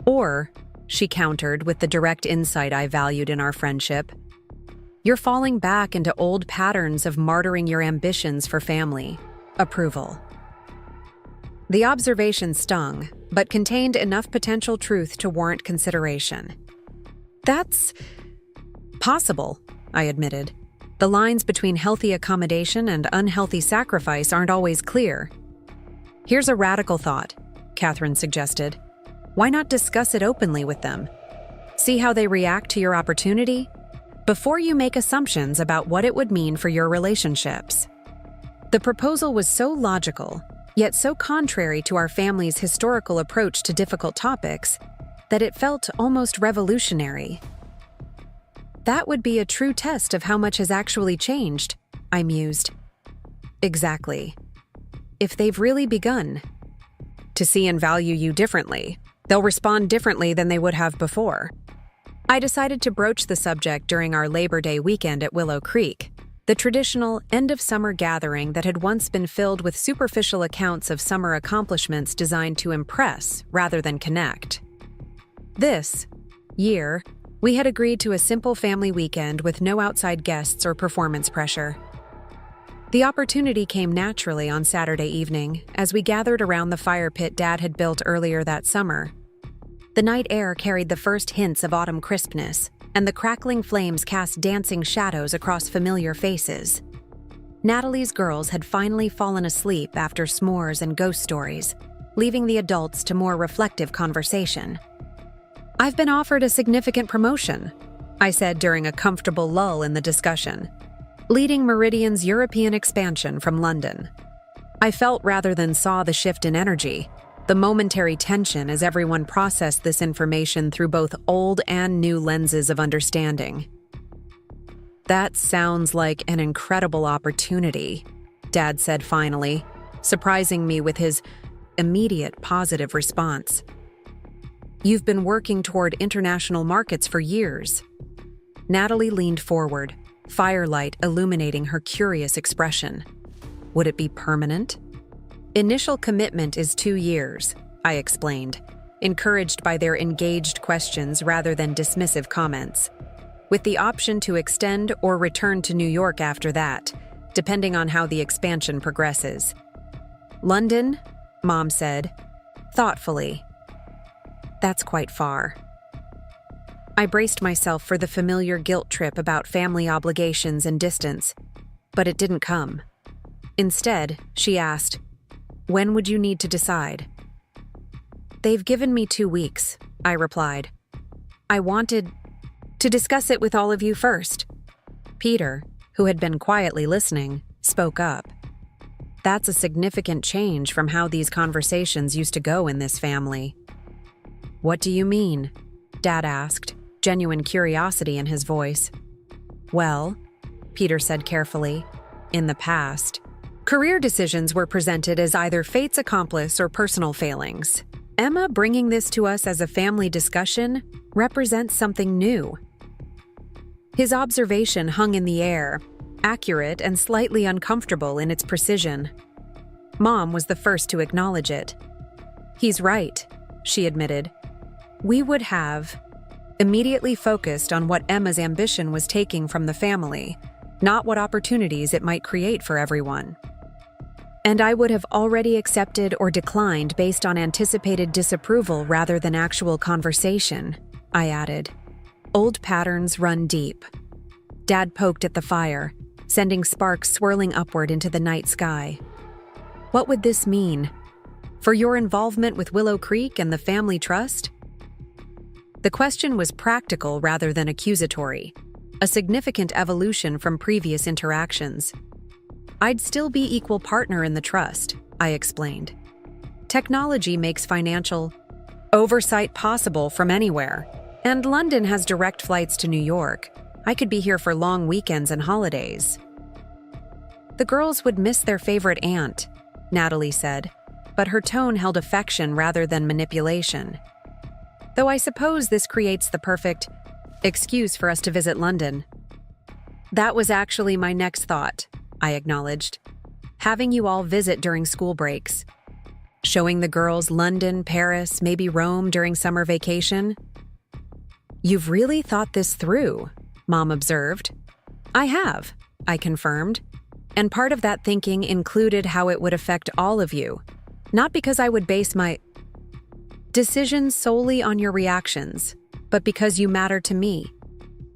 Or, she countered with the direct insight I valued in our friendship, you're falling back into old patterns of martyring your ambitions for family approval. The observation stung, but contained enough potential truth to warrant consideration. That's possible, I admitted. The lines between healthy accommodation and unhealthy sacrifice aren't always clear. Here's a radical thought, Catherine suggested. Why not discuss it openly with them? See how they react to your opportunity before you make assumptions about what it would mean for your relationships. The proposal was so logical, yet so contrary to our family's historical approach to difficult topics, that it felt almost revolutionary. That would be a true test of how much has actually changed, I mused. Exactly. If they've really begun to see and value you differently, they'll respond differently than they would have before. I decided to broach the subject during our Labor Day weekend at Willow Creek, the traditional end-of-summer gathering that had once been filled with superficial accounts of summer accomplishments designed to impress rather than connect. This year, we had agreed to a simple family weekend with no outside guests or performance pressure. The opportunity came naturally on Saturday evening as we gathered around the fire pit Dad had built earlier that summer. The night air carried the first hints of autumn crispness, and the crackling flames cast dancing shadows across familiar faces. Natalie's girls had finally fallen asleep after s'mores and ghost stories, leaving the adults to more reflective conversation. I've been offered a significant promotion, I said during a comfortable lull in the discussion, leading Meridian's European expansion from London. I felt rather than saw the shift in energy, the momentary tension as everyone processed this information through both old and new lenses of understanding. That sounds like an incredible opportunity, Dad said finally, surprising me with his immediate positive response. You've been working toward international markets for years. Natalie leaned forward, firelight illuminating her curious expression. Would it be permanent? Initial commitment is 2 years, I explained, encouraged by their engaged questions rather than dismissive comments, with the option to extend or return to New York after that, depending on how the expansion progresses. London, Mom said, thoughtfully. That's quite far. I braced myself for the familiar guilt trip about family obligations and distance, but it didn't come. Instead, she asked, when would you need to decide? They've given me 2 weeks, I replied. I wanted to discuss it with all of you first. Peter, who had been quietly listening, spoke up. That's a significant change from how these conversations used to go in this family. What do you mean? Dad asked, genuine curiosity in his voice. Well, Peter said carefully, in the past, career decisions were presented as either fate's accomplice or personal failings. Emma bringing this to us as a family discussion represents something new. His observation hung in the air, accurate and slightly uncomfortable in its precision. Mom was the first to acknowledge it. He's right, she admitted. We would have immediately focused on what Emma's ambition was taking from the family, not what opportunities it might create for everyone. And I would have already accepted or declined based on anticipated disapproval rather than actual conversation, I added. Old patterns run deep. Dad poked at the fire, sending sparks swirling upward into the night sky. What would this mean? For your involvement with Willow Creek and the family trust? The question was practical rather than accusatory, a significant evolution from previous interactions. I'd still be equal partner in the trust, I explained. Technology makes financial oversight possible from anywhere, and London has direct flights to New York. I could be here for long weekends and holidays. The girls would miss their favorite aunt, Natalie said, but her tone held affection rather than manipulation. Though I suppose this creates the perfect excuse for us to visit London. That was actually my next thought, I acknowledged. Having you all visit during school breaks. Showing the girls London, Paris, maybe Rome during summer vacation? "You've really thought this through," Mom observed. "I have," I confirmed. "And part of that thinking included how it would affect all of you. Not because I would base my decisions solely on your reactions, but because you matter to me.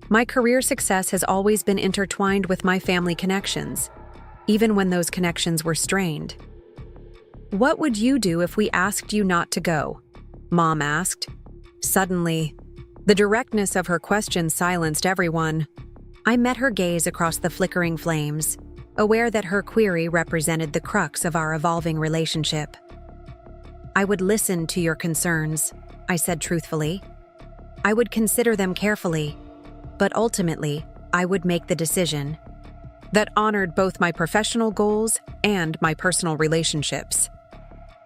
My career success has always been intertwined with my family connections, even when those connections were strained." "What would you do if we asked you not to go?" Mom asked. Suddenly, the directness of her question silenced everyone. I met her gaze across the flickering flames, aware that her query represented the crux of our evolving relationship. "I would listen to your concerns," I said truthfully. "I would consider them carefully, but ultimately, I would make the decision that honored both my professional goals and my personal relationships.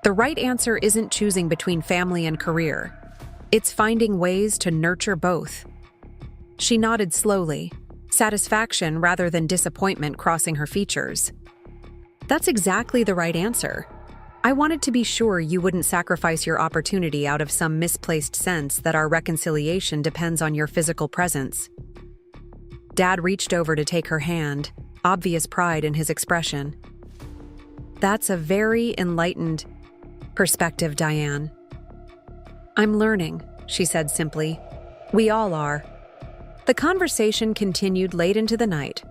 The right answer isn't choosing between family and career. It's finding ways to nurture both." She nodded slowly, satisfaction rather than disappointment crossing her features. "That's exactly the right answer. I wanted to be sure you wouldn't sacrifice your opportunity out of some misplaced sense that our reconciliation depends on your physical presence." Dad reached over to take her hand, obvious pride in his expression. "That's a very enlightened perspective, Diane." "I'm learning," she said simply. "We all are." The conversation continued late into the night,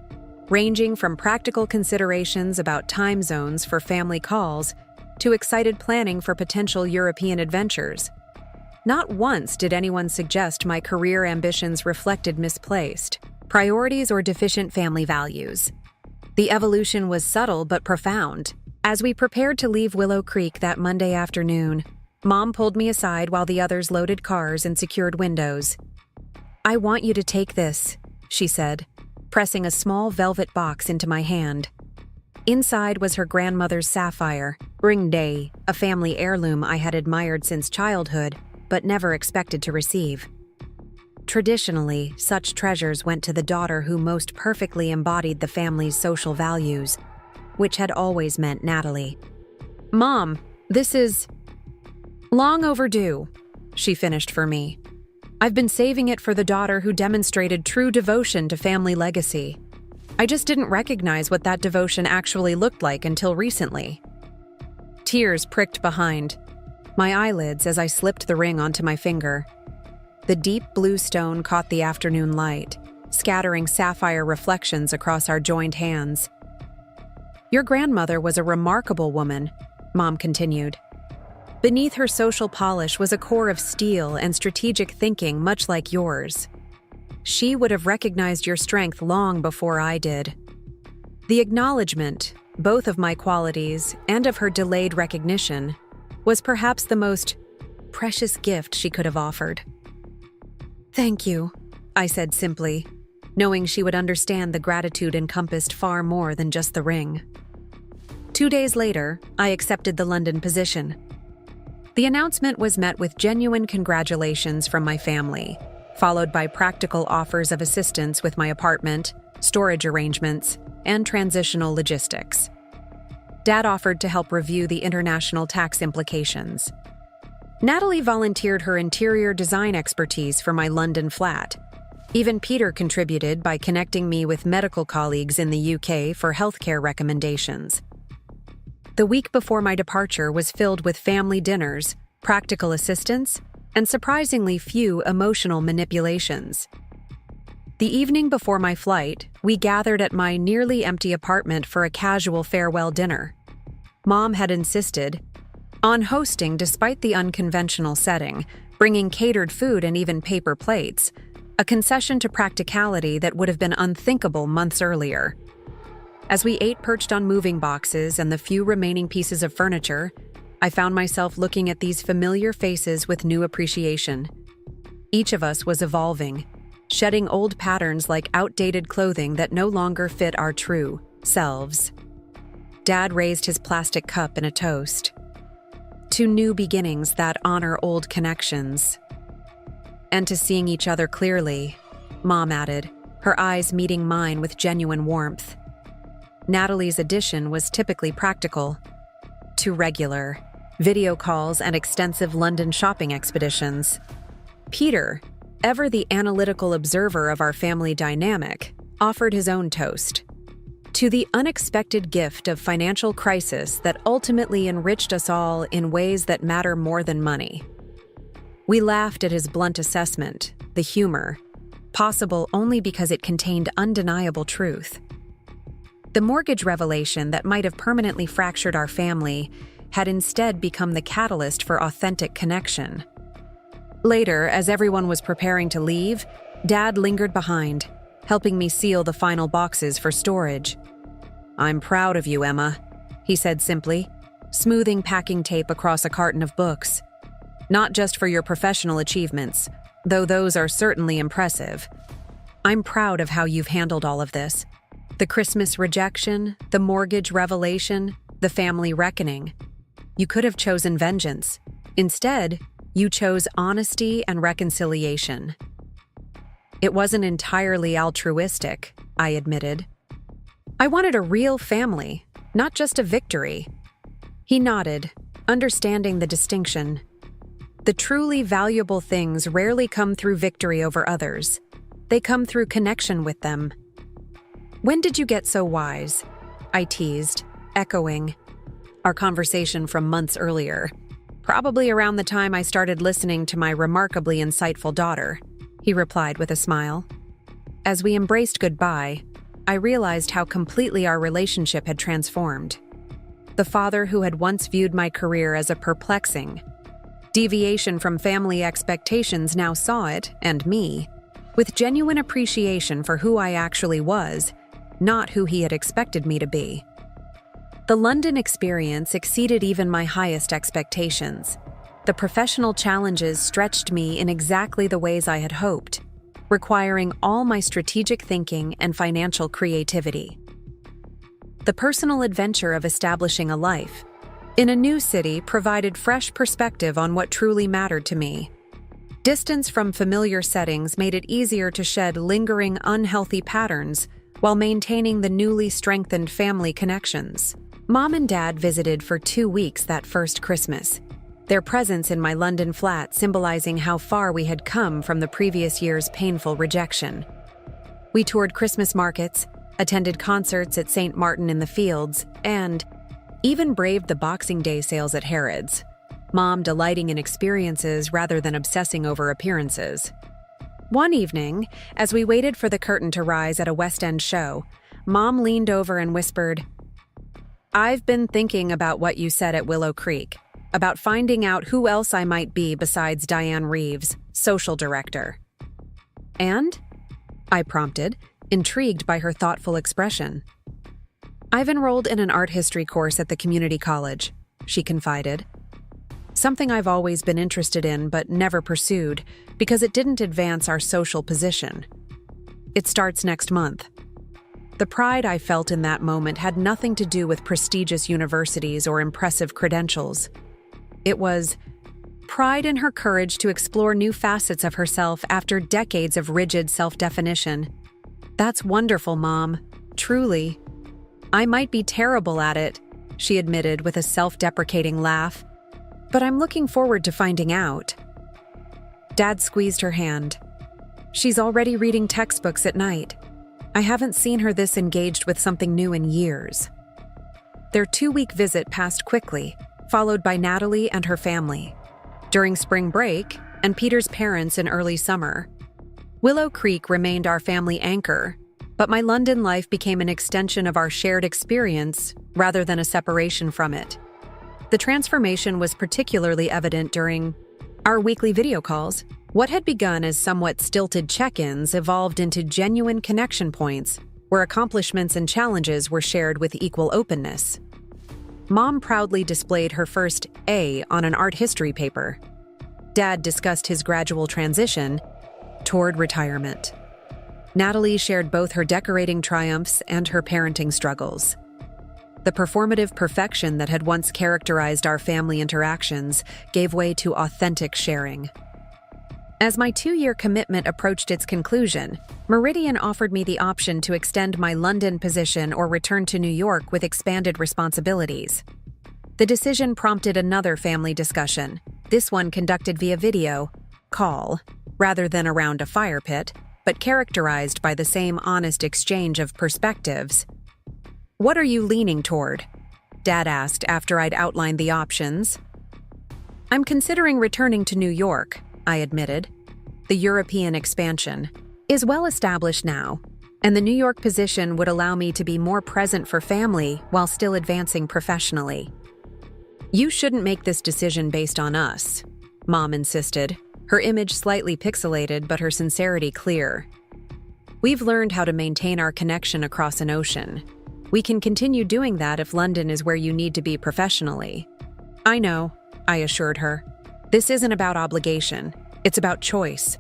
ranging from practical considerations about time zones for family calls to excited planning for potential European adventures. Not once did anyone suggest my career ambitions reflected misplaced priorities or deficient family values. The evolution was subtle but profound. As we prepared to leave Willow Creek that Monday afternoon, Mom pulled me aside while the others loaded cars and secured windows. "I want you to take this," she said, pressing a small velvet box into my hand. Inside was her grandmother's sapphire, ring day, a family heirloom I had admired since childhood, but never expected to receive. Traditionally, such treasures went to the daughter who most perfectly embodied the family's social values, which had always meant Natalie. "Mom, this is long overdue," she finished for me. "I've been saving it for the daughter who demonstrated true devotion to family legacy. I just didn't recognize what that devotion actually looked like until recently." Tears pricked behind my eyelids as I slipped the ring onto my finger. The deep blue stone caught the afternoon light, scattering sapphire reflections across our joined hands. "Your grandmother was a remarkable woman," Mom continued. "Beneath her social polish was a core of steel and strategic thinking much like yours. She would have recognized your strength long before I did." The acknowledgement, both of my qualities and of her delayed recognition, was perhaps the most precious gift she could have offered. "Thank you," I said simply, knowing she would understand the gratitude encompassed far more than just the ring. 2 days later, I accepted the London position. The announcement was met with genuine congratulations from my family, followed by practical offers of assistance with my apartment, storage arrangements, and transitional logistics. Dad offered to help review the international tax implications. Natalie volunteered her interior design expertise for my London flat. Even Peter contributed by connecting me with medical colleagues in the UK for healthcare recommendations. The week before my departure was filled with family dinners, practical assistance, and surprisingly few emotional manipulations. The evening before my flight, we gathered at my nearly empty apartment for a casual farewell dinner. Mom had insisted on hosting despite the unconventional setting, bringing catered food and even paper plates, a concession to practicality that would have been unthinkable months earlier. As we ate perched on moving boxes and the few remaining pieces of furniture, I found myself looking at these familiar faces with new appreciation. Each of us was evolving, shedding old patterns like outdated clothing that no longer fit our true selves. Dad raised his plastic cup in a toast. To new beginnings that honor old connections. And to seeing each other clearly, Mom added, her eyes meeting mine with genuine warmth. Natalie's addition was typically practical, too regular, video calls, and extensive London shopping expeditions. Peter, ever the analytical observer of our family dynamic, offered his own toast to the unexpected gift of financial crisis that ultimately enriched us all in ways that matter more than money. We laughed at his blunt assessment, the humor, possible only because it contained undeniable truth. The mortgage revelation that might have permanently fractured our family had instead become the catalyst for authentic connection. Later, as everyone was preparing to leave, Dad lingered behind, helping me seal the final boxes for storage. "I'm proud of you, Emma," he said simply, smoothing packing tape across a carton of books. "Not just for your professional achievements, though those are certainly impressive. I'm proud of how you've handled all of this. The Christmas rejection, the mortgage revelation, the family reckoning. You could have chosen vengeance. Instead, you chose honesty and reconciliation." "It wasn't entirely altruistic," I admitted. "I wanted a real family, not just a victory." He nodded, understanding the distinction. The truly valuable things rarely come through victory over others. They come through connection with them. "When did you get so wise?" I teased, echoing our conversation from months earlier. "Probably around the time I started listening to my remarkably insightful daughter," he replied with a smile. As we embraced goodbye, I realized how completely our relationship had transformed. The father who had once viewed my career as a perplexing deviation from family expectations now saw it, and me, with genuine appreciation for who I actually was, not who he had expected me to be. The London experience exceeded even my highest expectations. The professional challenges stretched me in exactly the ways I had hoped, requiring all my strategic thinking and financial creativity. The personal adventure of establishing a life in a new city provided fresh perspective on what truly mattered to me. Distance from familiar settings made it easier to shed lingering unhealthy patterns while maintaining the newly strengthened family connections. Mom and Dad visited for 2 weeks that first Christmas, their presence in my London flat symbolizing how far we had come from the previous year's painful rejection. We toured Christmas markets, attended concerts at St. Martin-in-the-Fields, and even braved the Boxing Day sales at Harrods, Mom delighting in experiences rather than obsessing over appearances. One evening, as we waited for the curtain to rise at a West End show, Mom leaned over and whispered, "I've been thinking about what you said at Willow Creek, about finding out who else I might be besides Diane Reeves, social director." "And?" I prompted, intrigued by her thoughtful expression. "I've enrolled in an art history course at the community college," she confided. "Something I've always been interested in but never pursued because it didn't advance our social position. It starts next month." The pride I felt in that moment had nothing to do with prestigious universities or impressive credentials. It was pride in her courage to explore new facets of herself after decades of rigid self-definition. "That's wonderful, Mom. Truly." "I might be terrible at it," she admitted with a self-deprecating laugh, "but I'm looking forward to finding out." Dad squeezed her hand. "She's already reading textbooks at night. I haven't seen her this engaged with something new in years." Their 2-week visit passed quickly, followed by Natalie and her family during spring break and Peter's parents in early summer. Willow Creek remained our family anchor, but my London life became an extension of our shared experience rather than a separation from it. The transformation was particularly evident during our weekly video calls. What had begun as somewhat stilted check-ins evolved into genuine connection points where accomplishments and challenges were shared with equal openness. Mom proudly displayed her first A on an art history paper. Dad discussed his gradual transition toward retirement. Natalie shared both her decorating triumphs and her parenting struggles. The performative perfection that had once characterized our family interactions gave way to authentic sharing. As my 2-year commitment approached its conclusion, Meridian offered me the option to extend my London position or return to New York with expanded responsibilities. The decision prompted another family discussion, this one conducted via video call, rather than around a fire pit, but characterized by the same honest exchange of perspectives. "What are you leaning toward?" Dad asked after I'd outlined the options. "I'm considering returning to New York," I admitted. "The European expansion is well established now, and the New York position would allow me to be more present for family while still advancing professionally." "You shouldn't make this decision based on us," Mom insisted, her image slightly pixelated but her sincerity clear. "We've learned how to maintain our connection across an ocean. We can continue doing that if London is where you need to be professionally." "I know," I assured her. "This isn't about obligation, it's about choice.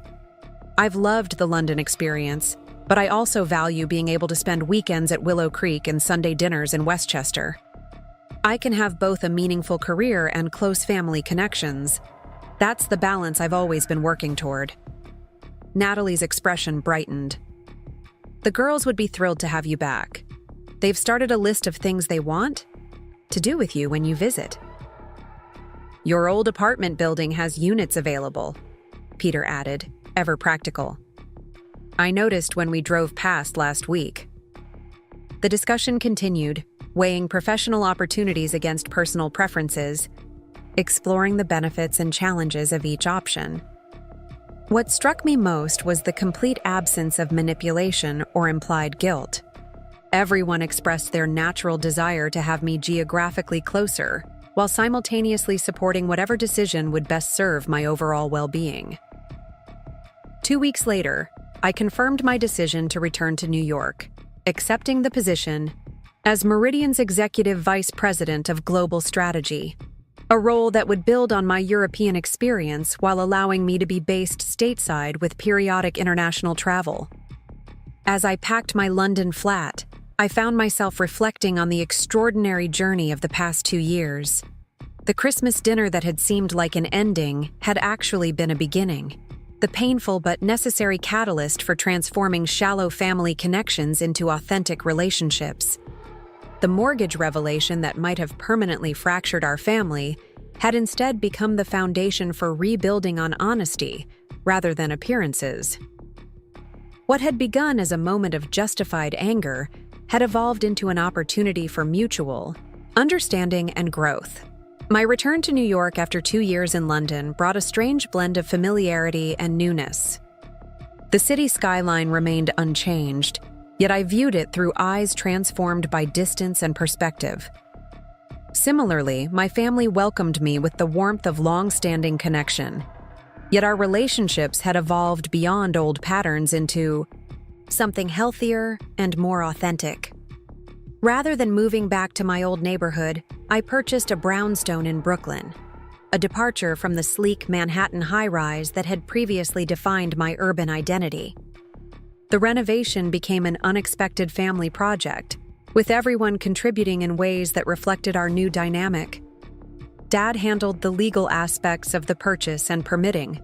I've loved the London experience, but I also value being able to spend weekends at Willow Creek and Sunday dinners in Westchester. I can have both a meaningful career and close family connections. That's the balance I've always been working toward." Natalie's expression brightened. "The girls would be thrilled to have you back. They've started a list of things they want to do with you when you visit." "Your old apartment building has units available," Peter added, ever practical. "I noticed when we drove past last week." The discussion continued, weighing professional opportunities against personal preferences, exploring the benefits and challenges of each option. What struck me most was the complete absence of manipulation or implied guilt. Everyone expressed their natural desire to have me geographically closer, while simultaneously supporting whatever decision would best serve my overall well-being. 2 weeks later, I confirmed my decision to return to New York, accepting the position as Meridian's Executive Vice President of Global Strategy, a role that would build on my European experience while allowing me to be based stateside with periodic international travel. As I packed my London flat, I found myself reflecting on the extraordinary journey of the past 2 years. The Christmas dinner that had seemed like an ending had actually been a beginning, the painful but necessary catalyst for transforming shallow family connections into authentic relationships. The mortgage revelation that might have permanently fractured our family had instead become the foundation for rebuilding on honesty rather than appearances. What had begun as a moment of justified anger had evolved into an opportunity for mutual understanding and growth. My return to New York after 2 years in London brought a strange blend of familiarity and newness. The city skyline remained unchanged, yet I viewed it through eyes transformed by distance and perspective. Similarly, my family welcomed me with the warmth of long-standing connection, yet our relationships had evolved beyond old patterns into something healthier and more authentic. Rather than moving back to my old neighborhood, I purchased a brownstone in Brooklyn, a departure from the sleek Manhattan high-rise that had previously defined my urban identity. The renovation became an unexpected family project, with everyone contributing in ways that reflected our new dynamic. Dad handled the legal aspects of the purchase and permitting.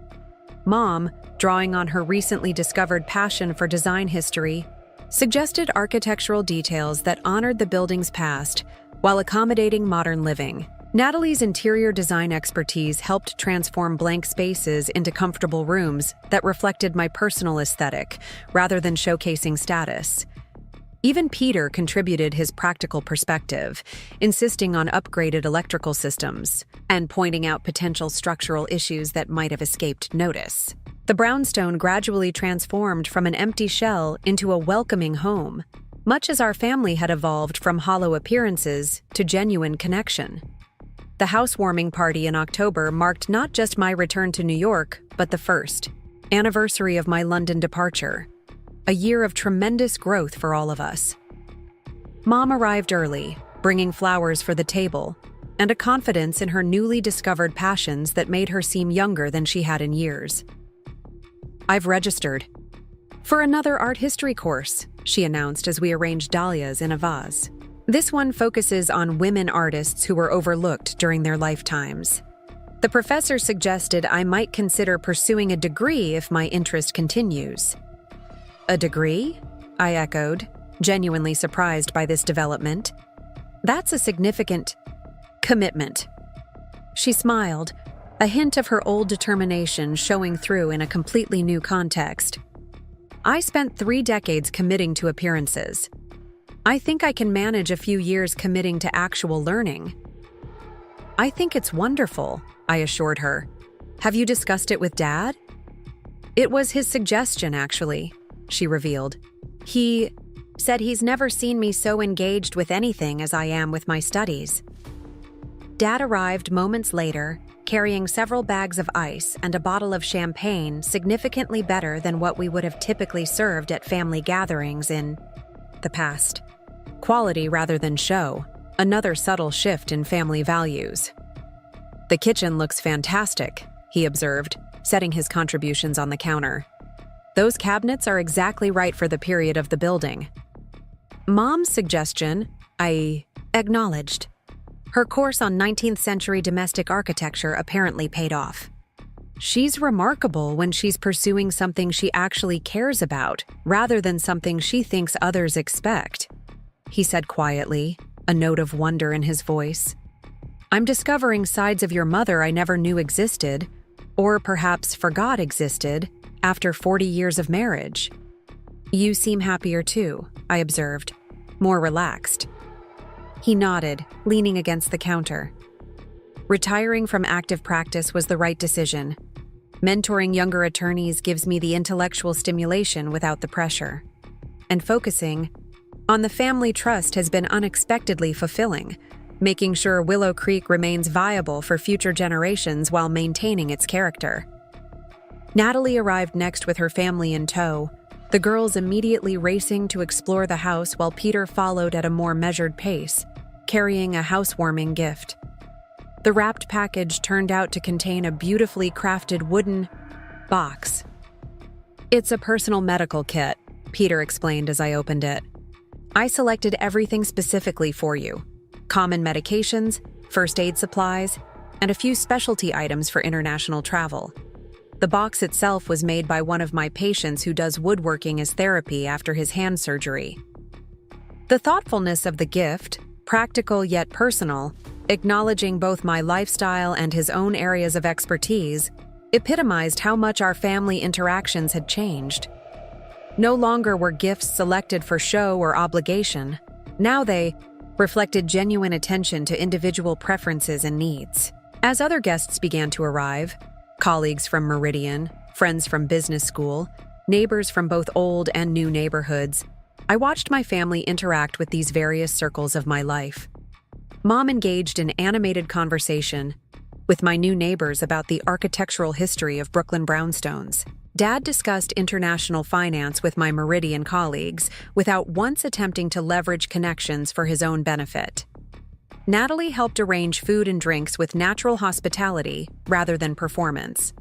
Mom, drawing on her recently discovered passion for design history, suggested architectural details that honored the building's past while accommodating modern living. Natalie's interior design expertise helped transform blank spaces into comfortable rooms that reflected my personal aesthetic, rather than showcasing status. Even Peter contributed his practical perspective, insisting on upgraded electrical systems and pointing out potential structural issues that might have escaped notice. The brownstone gradually transformed from an empty shell into a welcoming home, much as our family had evolved from hollow appearances to genuine connection. The housewarming party in October marked not just my return to New York, but the first anniversary of my London departure, a year of tremendous growth for all of us. Mom arrived early, bringing flowers for the table, and a confidence in her newly discovered passions that made her seem younger than she had in years. "I've registered for another art history course," she announced as we arranged dahlias in a vase. "This one focuses on women artists who were overlooked during their lifetimes. The professor suggested I might consider pursuing a degree if my interest continues." "A degree?" I echoed, genuinely surprised by this development. "That's a significant..." Commitment. She smiled, a hint of her old determination showing through in a completely new context. I spent 3 decades committing to appearances. I think I can manage a few years committing to actual learning. I think it's wonderful, I assured her. Have you discussed it with Dad? It was his suggestion, actually, she revealed. He said he's never seen me so engaged with anything as I am with my studies. Dad arrived moments later, carrying several bags of ice and a bottle of champagne significantly better than what we would have typically served at family gatherings in the past. Quality rather than show, another subtle shift in family values. The kitchen looks fantastic, he observed, setting his contributions on the counter. Those cabinets are exactly right for the period of the building. Mom's suggestion, I acknowledged. Her course on 19th century domestic architecture apparently paid off. She's remarkable when she's pursuing something she actually cares about, rather than something she thinks others expect, he said quietly, a note of wonder in his voice. I'm discovering sides of your mother I never knew existed, or perhaps forgot existed, after 40 years of marriage. You seem happier too, I observed, more relaxed. He nodded, leaning against the counter. Retiring from active practice was the right decision. Mentoring younger attorneys gives me the intellectual stimulation without the pressure. And focusing on the family trust has been unexpectedly fulfilling, making sure Willow Creek remains viable for future generations while maintaining its character. Natalie arrived next with her family in tow, the girls immediately racing to explore the house while Peter followed at a more measured pace, carrying a housewarming gift. The wrapped package turned out to contain a beautifully crafted wooden box. It's a personal medical kit, Peter explained as I opened it. I selected everything specifically for you. Common medications, first aid supplies, and a few specialty items for international travel. The box itself was made by one of my patients who does woodworking as therapy after his hand surgery. The thoughtfulness of the gift, practical yet personal, acknowledging both my lifestyle and his own areas of expertise, epitomized how much our family interactions had changed. No longer were gifts selected for show or obligation. Now they reflected genuine attention to individual preferences and needs. As other guests began to arrive, colleagues from Meridian, friends from business school, neighbors from both old and new neighborhoods, I watched my family interact with these various circles of my life. Mom engaged in animated conversation with my new neighbors about the architectural history of Brooklyn brownstones. Dad discussed international finance with my Meridian colleagues without once attempting to leverage connections for his own benefit. Natalie helped arrange food and drinks with natural hospitality rather than performance.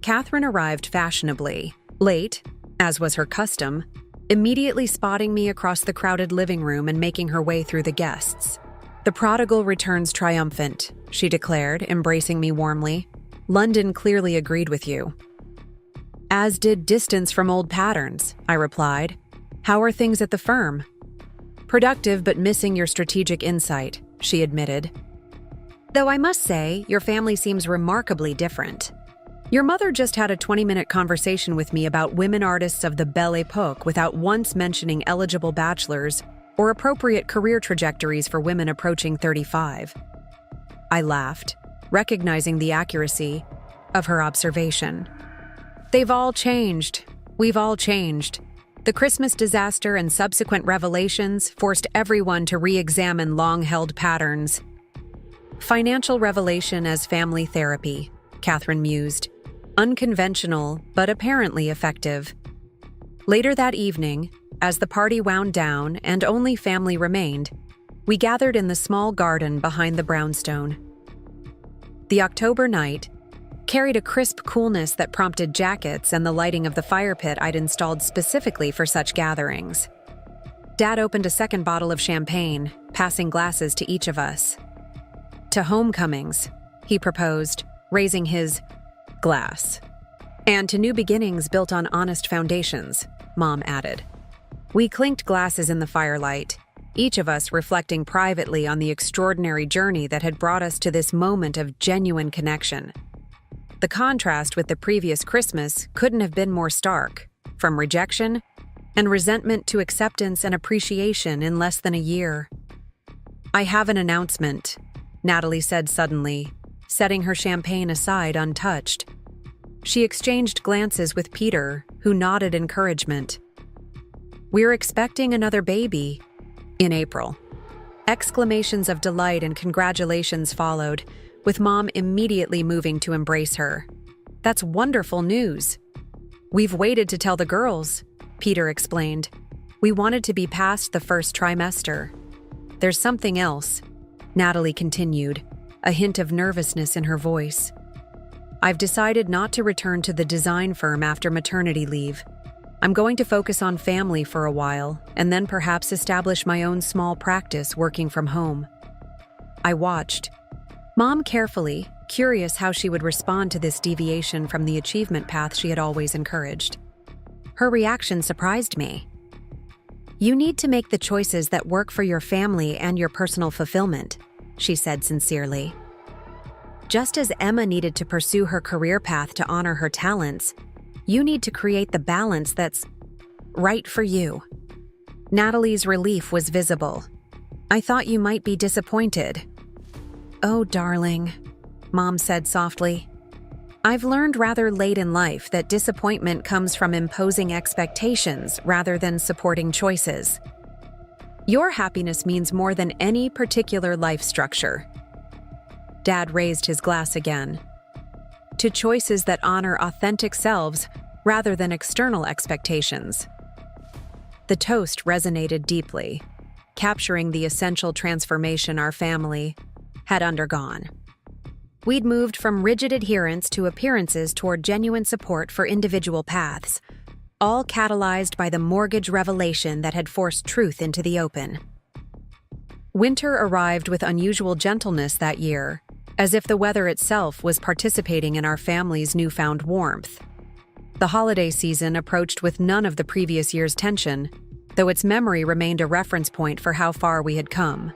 Catherine arrived fashionably, late, as was her custom, immediately spotting me across the crowded living room and making her way through the guests. The prodigal returns triumphant, she declared, embracing me warmly. London clearly agreed with you. As did distance from old patterns, I replied. How are things at the firm? Productive but missing your strategic insight, she admitted. Though I must say, your family seems remarkably different. Your mother just had a 20-minute conversation with me about women artists of the Belle Époque without once mentioning eligible bachelors or appropriate career trajectories for women approaching 35. I laughed, recognizing the accuracy of her observation. They've all changed. We've all changed. The Christmas disaster and subsequent revelations forced everyone to re-examine long-held patterns. Financial revelation as family therapy, Catherine mused. Unconventional, but apparently effective. Later that evening, as the party wound down and only family remained, we gathered in the small garden behind the brownstone. The October night carried a crisp coolness that prompted jackets and the lighting of the fire pit I'd installed specifically for such gatherings. Dad opened a second bottle of champagne, passing glasses to each of us. To homecomings, he proposed, raising his glass. And to new beginnings built on honest foundations, Mom added. We clinked glasses in the firelight, each of us reflecting privately on the extraordinary journey that had brought us to this moment of genuine connection. The contrast with the previous Christmas couldn't have been more stark, from rejection and resentment to acceptance and appreciation in less than a year. "I have an announcement," Natalie said suddenly, setting her champagne aside untouched. She exchanged glances with Peter, who nodded encouragement. "We're expecting another baby in April." Exclamations of delight and congratulations followed, with Mom immediately moving to embrace her. "That's wonderful news." "We've waited to tell the girls," Peter explained. "We wanted to be past the first trimester." "There's something else," Natalie continued, a hint of nervousness in her voice. "I've decided not to return to the design firm after maternity leave. I'm going to focus on family for a while, and then perhaps establish my own small practice working from home." I watched Mom carefully, curious how she would respond to this deviation from the achievement path she had always encouraged. Her reaction surprised me. "You need to make the choices that work for your family and your personal fulfillment," she said sincerely. "Just as Emma needed to pursue her career path to honor her talents, you need to create the balance that's right for you." Natalie's relief was visible. "I thought you might be disappointed." "Oh, darling," Mom said softly. "I've learned rather late in life that disappointment comes from imposing expectations rather than supporting choices. Your happiness means more than any particular life structure." Dad raised his glass again. "To choices that honor authentic selves rather than external expectations." The toast resonated deeply, capturing the essential transformation our family had undergone. We'd moved from rigid adherence to appearances toward genuine support for individual paths, all catalyzed by the mortgage revelation that had forced truth into the open. Winter arrived with unusual gentleness that year, as if the weather itself was participating in our family's newfound warmth. The holiday season approached with none of the previous year's tension, though its memory remained a reference point for how far we had come.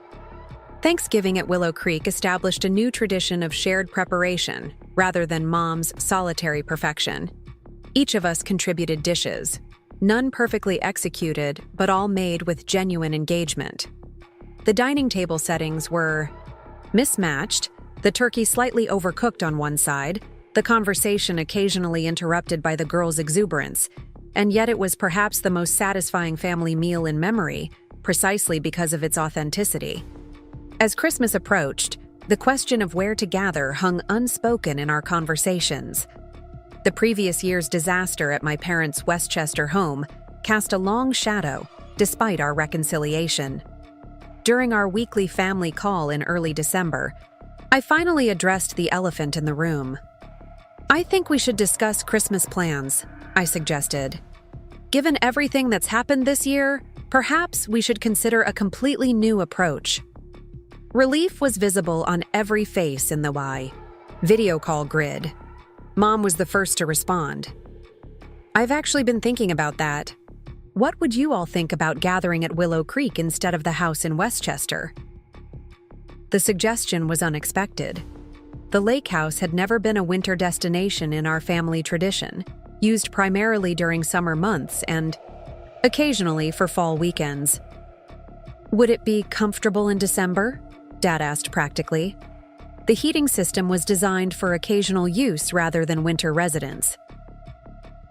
Thanksgiving at Willow Creek established a new tradition of shared preparation, rather than Mom's solitary perfection. Each of us contributed dishes, none perfectly executed, but all made with genuine engagement. The dining table settings were mismatched, the turkey slightly overcooked on one side, the conversation occasionally interrupted by the girls' exuberance, and yet it was perhaps the most satisfying family meal in memory, precisely because of its authenticity. As Christmas approached, the question of where to gather hung unspoken in our conversations. The previous year's disaster at my parents' Westchester home cast a long shadow, despite our reconciliation. During our weekly family call in early December, I finally addressed the elephant in the room. "I think we should discuss Christmas plans," I suggested. "Given everything that's happened this year, perhaps we should consider a completely new approach." Relief was visible on every face in the video call grid. Mom was the first to respond. "I've actually been thinking about that. What would you all think about gathering at Willow Creek instead of the house in Westchester?" The suggestion was unexpected. The lake house had never been a winter destination in our family tradition, used primarily during summer months and occasionally for fall weekends. "Would it be comfortable in December?" Dad asked practically. The heating system was designed for occasional use rather than winter residence.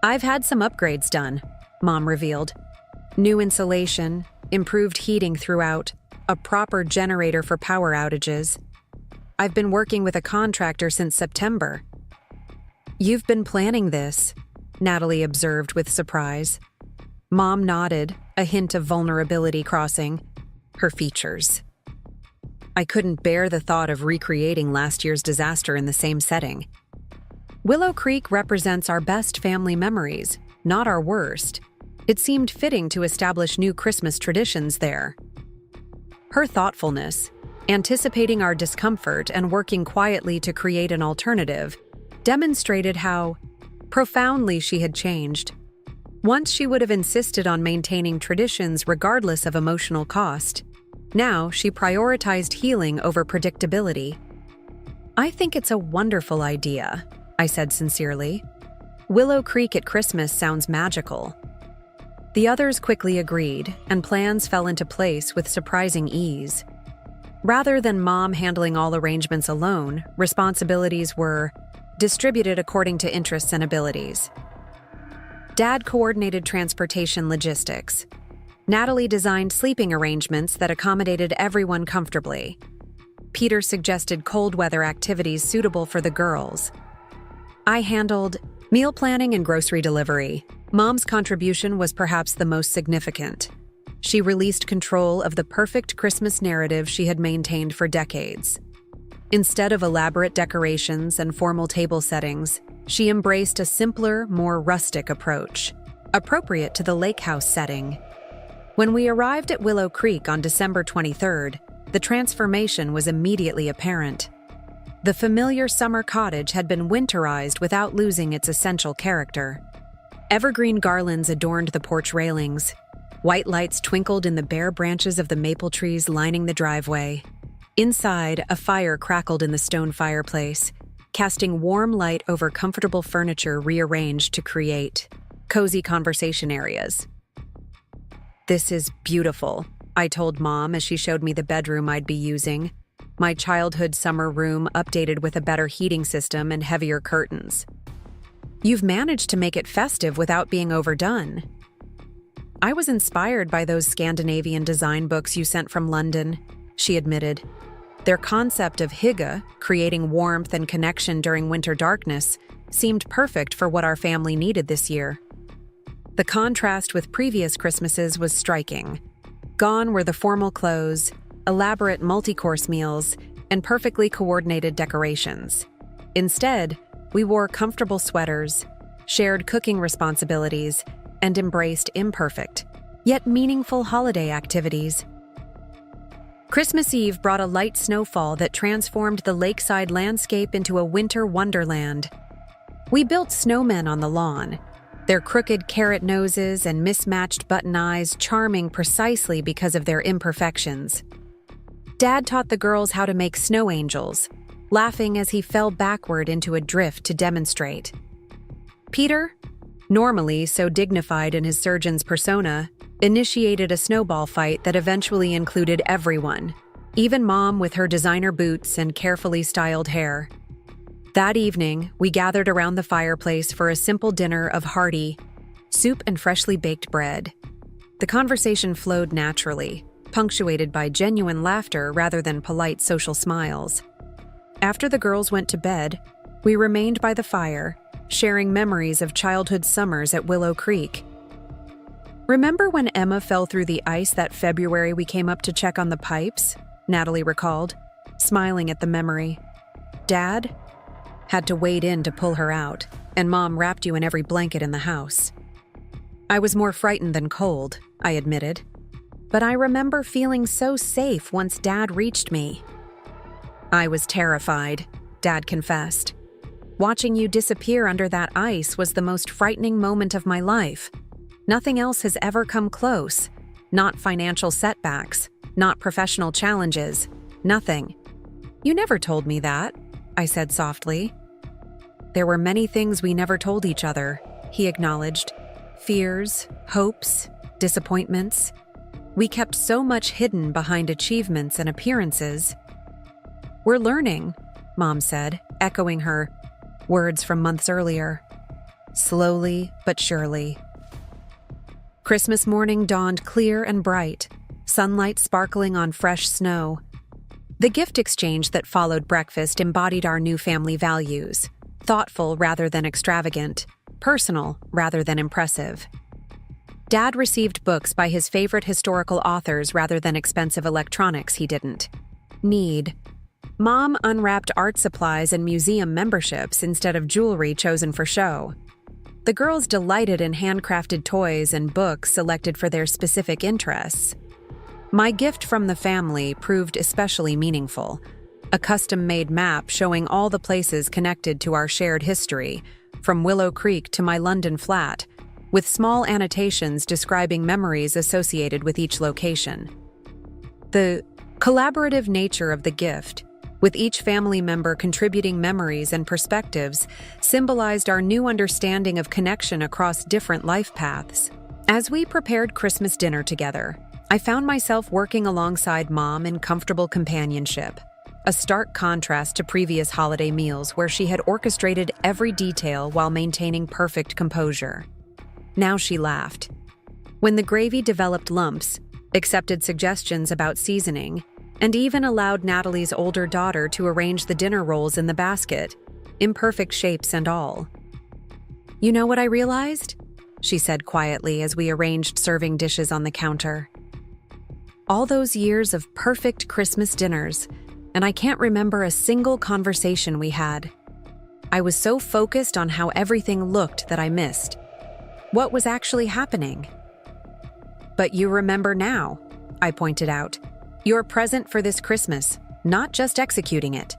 "I've had some upgrades done," Mom revealed. "New insulation, improved heating throughout, a proper generator for power outages. I've been working with a contractor since September." "You've been planning this," Natalie observed with surprise. Mom nodded, a hint of vulnerability crossing her features. I couldn't bear the thought of recreating last year's disaster in the same setting. Willow Creek represents our best family memories, not our worst. It seemed fitting to establish new Christmas traditions there. Her thoughtfulness, anticipating our discomfort and working quietly to create an alternative, demonstrated how profoundly she had changed. Once she would have insisted on maintaining traditions regardless of emotional cost. Now, she prioritized healing over predictability. "I think it's a wonderful idea," I said sincerely. "Willow Creek at Christmas sounds magical." The others quickly agreed, and plans fell into place with surprising ease. Rather than Mom handling all arrangements alone, responsibilities were distributed according to interests and abilities. Dad coordinated transportation logistics. Natalie designed sleeping arrangements that accommodated everyone comfortably. Peter suggested cold weather activities suitable for the girls. I handled meal planning and grocery delivery. Mom's contribution was perhaps the most significant. She released control of the perfect Christmas narrative she had maintained for decades. Instead of elaborate decorations and formal table settings, she embraced a simpler, more rustic approach, appropriate to the lake house setting. When we arrived at Willow Creek on December 23rd, the transformation was immediately apparent. The familiar summer cottage had been winterized without losing its essential character. Evergreen garlands adorned the porch railings. White lights twinkled in the bare branches of the maple trees lining the driveway. Inside, a fire crackled in the stone fireplace, casting warm light over comfortable furniture rearranged to create cozy conversation areas. "This is beautiful," I told Mom as she showed me the bedroom I'd be using. My childhood summer room updated with a better heating system and heavier curtains. "You've managed to make it festive without being overdone." "I was inspired by those Scandinavian design books you sent from London," she admitted. Their concept of hygge, creating warmth and connection during winter darkness, seemed perfect for what our family needed this year. The contrast with previous Christmases was striking. Gone were the formal clothes, elaborate multi-course meals, and perfectly coordinated decorations. Instead, we wore comfortable sweaters, shared cooking responsibilities, and embraced imperfect, yet meaningful holiday activities. Christmas Eve brought a light snowfall that transformed the lakeside landscape into a winter wonderland. We built snowmen on the lawn, their crooked carrot noses and mismatched button eyes charming precisely because of their imperfections. Dad taught the girls how to make snow angels, laughing as he fell backward into a drift to demonstrate. Peter, normally so dignified in his surgeon's persona, initiated a snowball fight that eventually included everyone, even Mom with her designer boots and carefully styled hair. That evening, we gathered around the fireplace for a simple dinner of hearty soup and freshly baked bread. The conversation flowed naturally, punctuated by genuine laughter rather than polite social smiles. After the girls went to bed, we remained by the fire, sharing memories of childhood summers at Willow Creek. "Remember when Emma fell through the ice that February we came up to check on the pipes?" Natalie recalled, smiling at the memory. "Dad had to wade in to pull her out, and Mom wrapped you in every blanket in the house." "I was more frightened than cold," I admitted. "But I remember feeling so safe once Dad reached me." "I was terrified," Dad confessed. "Watching you disappear under that ice was the most frightening moment of my life. Nothing else has ever come close. Not financial setbacks, not professional challenges, nothing." "You never told me that," I said softly. "There were many things we never told each other," he acknowledged. "Fears, hopes, disappointments. We kept so much hidden behind achievements and appearances." "We're learning," Mom said, echoing her words from months earlier. Slowly but surely. Christmas morning dawned clear and bright, sunlight sparkling on fresh snow. The gift exchange that followed breakfast embodied our new family values: thoughtful rather than extravagant, personal rather than impressive. Dad received books by his favorite historical authors rather than expensive electronics he didn't need. Mom unwrapped art supplies and museum memberships instead of jewelry chosen for show. The girls delighted in handcrafted toys and books selected for their specific interests. My gift from the family proved especially meaningful: a custom-made map showing all the places connected to our shared history, from Willow Creek to my London flat, with small annotations describing memories associated with each location. The collaborative nature of the gift, with each family member contributing memories and perspectives, symbolized our new understanding of connection across different life paths. As we prepared Christmas dinner together, I found myself working alongside Mom in comfortable companionship, a stark contrast to previous holiday meals where she had orchestrated every detail while maintaining perfect composure. Now she laughed. When the gravy developed lumps, accepted suggestions about seasoning, and even allowed Natalie's older daughter to arrange the dinner rolls in the basket, imperfect shapes and all. "You know what I realized?" she said quietly as we arranged serving dishes on the counter. "All those years of perfect Christmas dinners, and I can't remember a single conversation we had. I was so focused on how everything looked that I missed what was actually happening." "But you remember now," I pointed out. "You're present for this Christmas, not just executing it."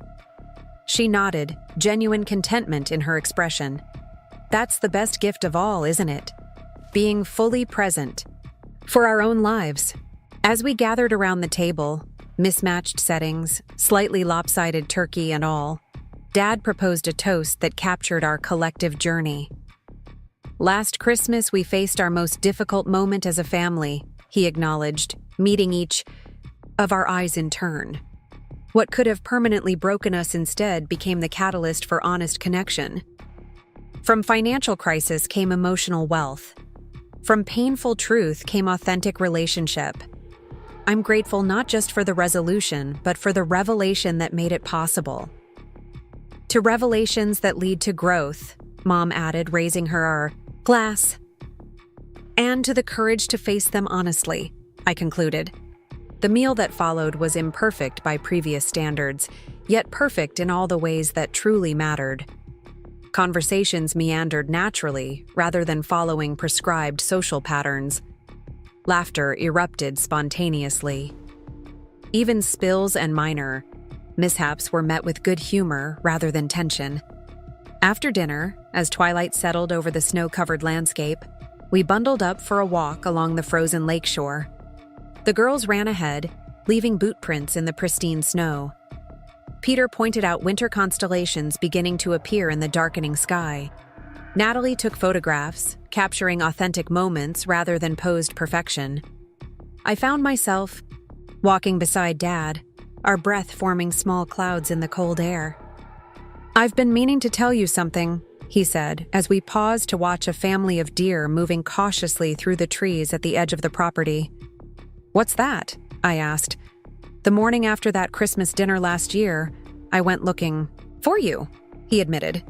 She nodded, genuine contentment in her expression. "That's the best gift of all, isn't it? Being fully present for our own lives." As we gathered around the table, mismatched settings, slightly lopsided turkey and all, Dad proposed a toast that captured our collective journey. "Last Christmas, we faced our most difficult moment as a family," he acknowledged, meeting each of our eyes in turn. "What could have permanently broken us instead became the catalyst for honest connection. From financial crisis came emotional wealth. From painful truth came authentic relationship. I'm grateful not just for the resolution, but for the revelation that made it possible." "To revelations that lead to growth," Mom added, raising her glass. "And to the courage to face them honestly," I concluded. The meal that followed was imperfect by previous standards, yet perfect in all the ways that truly mattered. Conversations meandered naturally, rather than following prescribed social patterns. Laughter erupted spontaneously. Even spills and minor mishaps were met with good humor rather than tension. After dinner, as twilight settled over the snow-covered landscape, we bundled up for a walk along the frozen lakeshore. The girls ran ahead, leaving boot prints in the pristine snow. Peter pointed out winter constellations beginning to appear in the darkening sky. Natalie took photographs, capturing authentic moments rather than posed perfection. I found myself walking beside Dad, our breath forming small clouds in the cold air. "I've been meaning to tell you something," he said, as we paused to watch a family of deer moving cautiously through the trees at the edge of the property. "What's that?" I asked. "The morning after that Christmas dinner last year, I went looking for you," he admitted.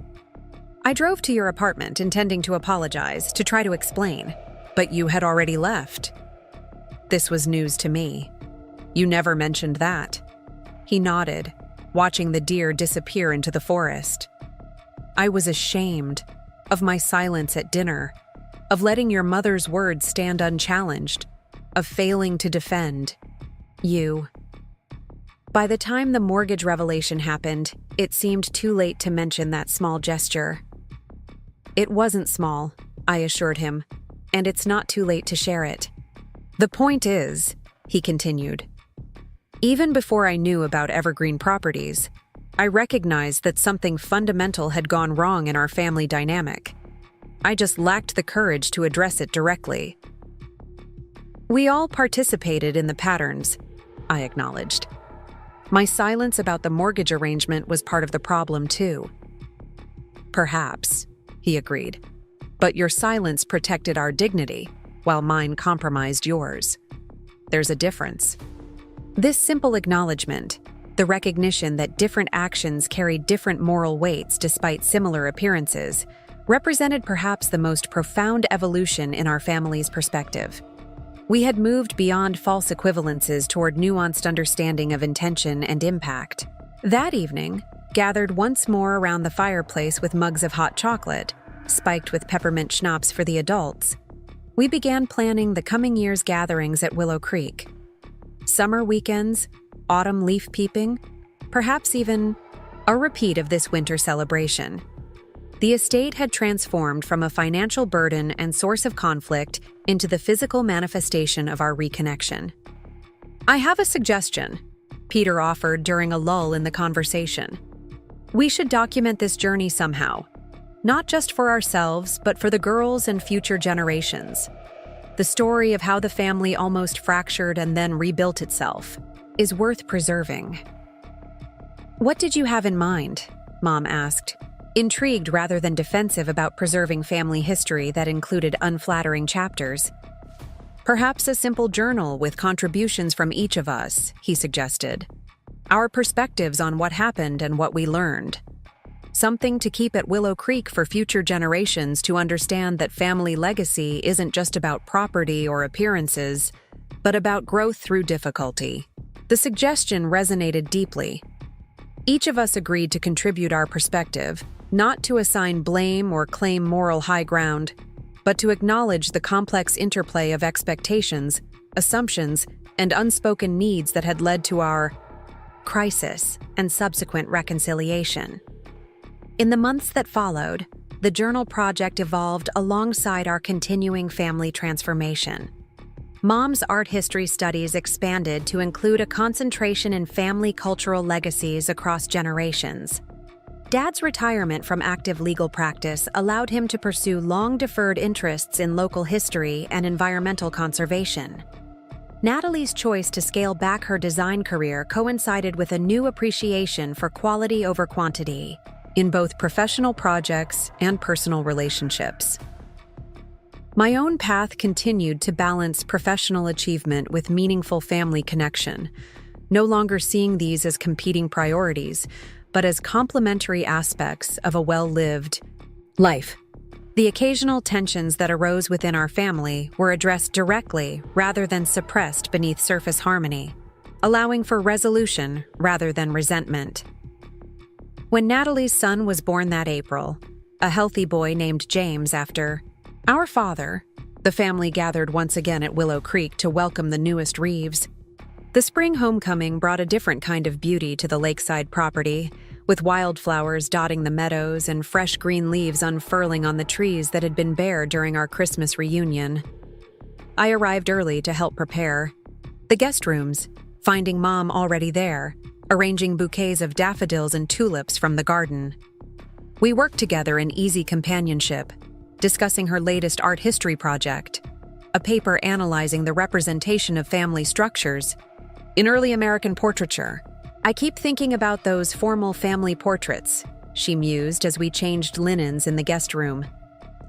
"I drove to your apartment intending to apologize, to try to explain, but you had already left." This was news to me. "You never mentioned that." He nodded, watching the deer disappear into the forest. "I was ashamed of my silence at dinner, of letting your mother's words stand unchallenged, of failing to defend you." By the time the mortgage revelation happened, it seemed too late to mention that small gesture. "It wasn't small," I assured him, "and it's not too late to share it. The point is," he continued, "even before I knew about Evergreen Properties, I recognized that something fundamental had gone wrong in our family dynamic. I just lacked the courage to address it directly." "We all participated in the patterns," I acknowledged. "My silence about the mortgage arrangement was part of the problem, too." "Perhaps," he agreed. "But your silence protected our dignity, while mine compromised yours. There's a difference." This simple acknowledgement, the recognition that different actions carried different moral weights despite similar appearances, represented perhaps the most profound evolution in our family's perspective. We had moved beyond false equivalences toward nuanced understanding of intention and impact. That evening, gathered once more around the fireplace with mugs of hot chocolate, spiked with peppermint schnapps for the adults, we began planning the coming year's gatherings at Willow Creek. Summer weekends, autumn leaf peeping, perhaps even a repeat of this winter celebration. The estate had transformed from a financial burden and source of conflict into the physical manifestation of our reconnection. "I have a suggestion," Peter offered during a lull in the conversation. "We should document this journey somehow, not just for ourselves, but for the girls and future generations. The story of how the family almost fractured and then rebuilt itself is worth preserving." "What did you have in mind?" Mom asked, intrigued rather than defensive about preserving family history that included unflattering chapters. "Perhaps a simple journal with contributions from each of us," he suggested. "Our perspectives on what happened and what we learned. Something to keep at Willow Creek for future generations to understand that family legacy isn't just about property or appearances, but about growth through difficulty." The suggestion resonated deeply. Each of us agreed to contribute our perspective, not to assign blame or claim moral high ground, but to acknowledge the complex interplay of expectations, assumptions, and unspoken needs that had led to our crisis and subsequent reconciliation. In the months that followed, the journal project evolved alongside our continuing family transformation. Mom's art history studies expanded to include a concentration in family cultural legacies across generations. Dad's retirement from active legal practice allowed him to pursue long-deferred interests in local history and environmental conservation. Natalie's choice to scale back her design career coincided with a new appreciation for quality over quantity in both professional projects and personal relationships. My own path continued to balance professional achievement with meaningful family connection, no longer seeing these as competing priorities, but as complementary aspects of a well-lived life. The occasional tensions that arose within our family were addressed directly rather than suppressed beneath surface harmony, allowing for resolution rather than resentment. When Natalie's son was born that April, a healthy boy named James after our father, the family gathered once again at Willow Creek to welcome the newest Reeves. The spring homecoming brought a different kind of beauty to the lakeside property, with wildflowers dotting the meadows and fresh green leaves unfurling on the trees that had been bare during our Christmas reunion. I arrived early to help prepare the guest rooms, finding Mom already there, arranging bouquets of daffodils and tulips from the garden. We worked together in easy companionship, discussing her latest art history project, a paper analyzing the representation of family structures in early American portraiture. "I keep thinking about those formal family portraits," she mused as we changed linens in the guest room.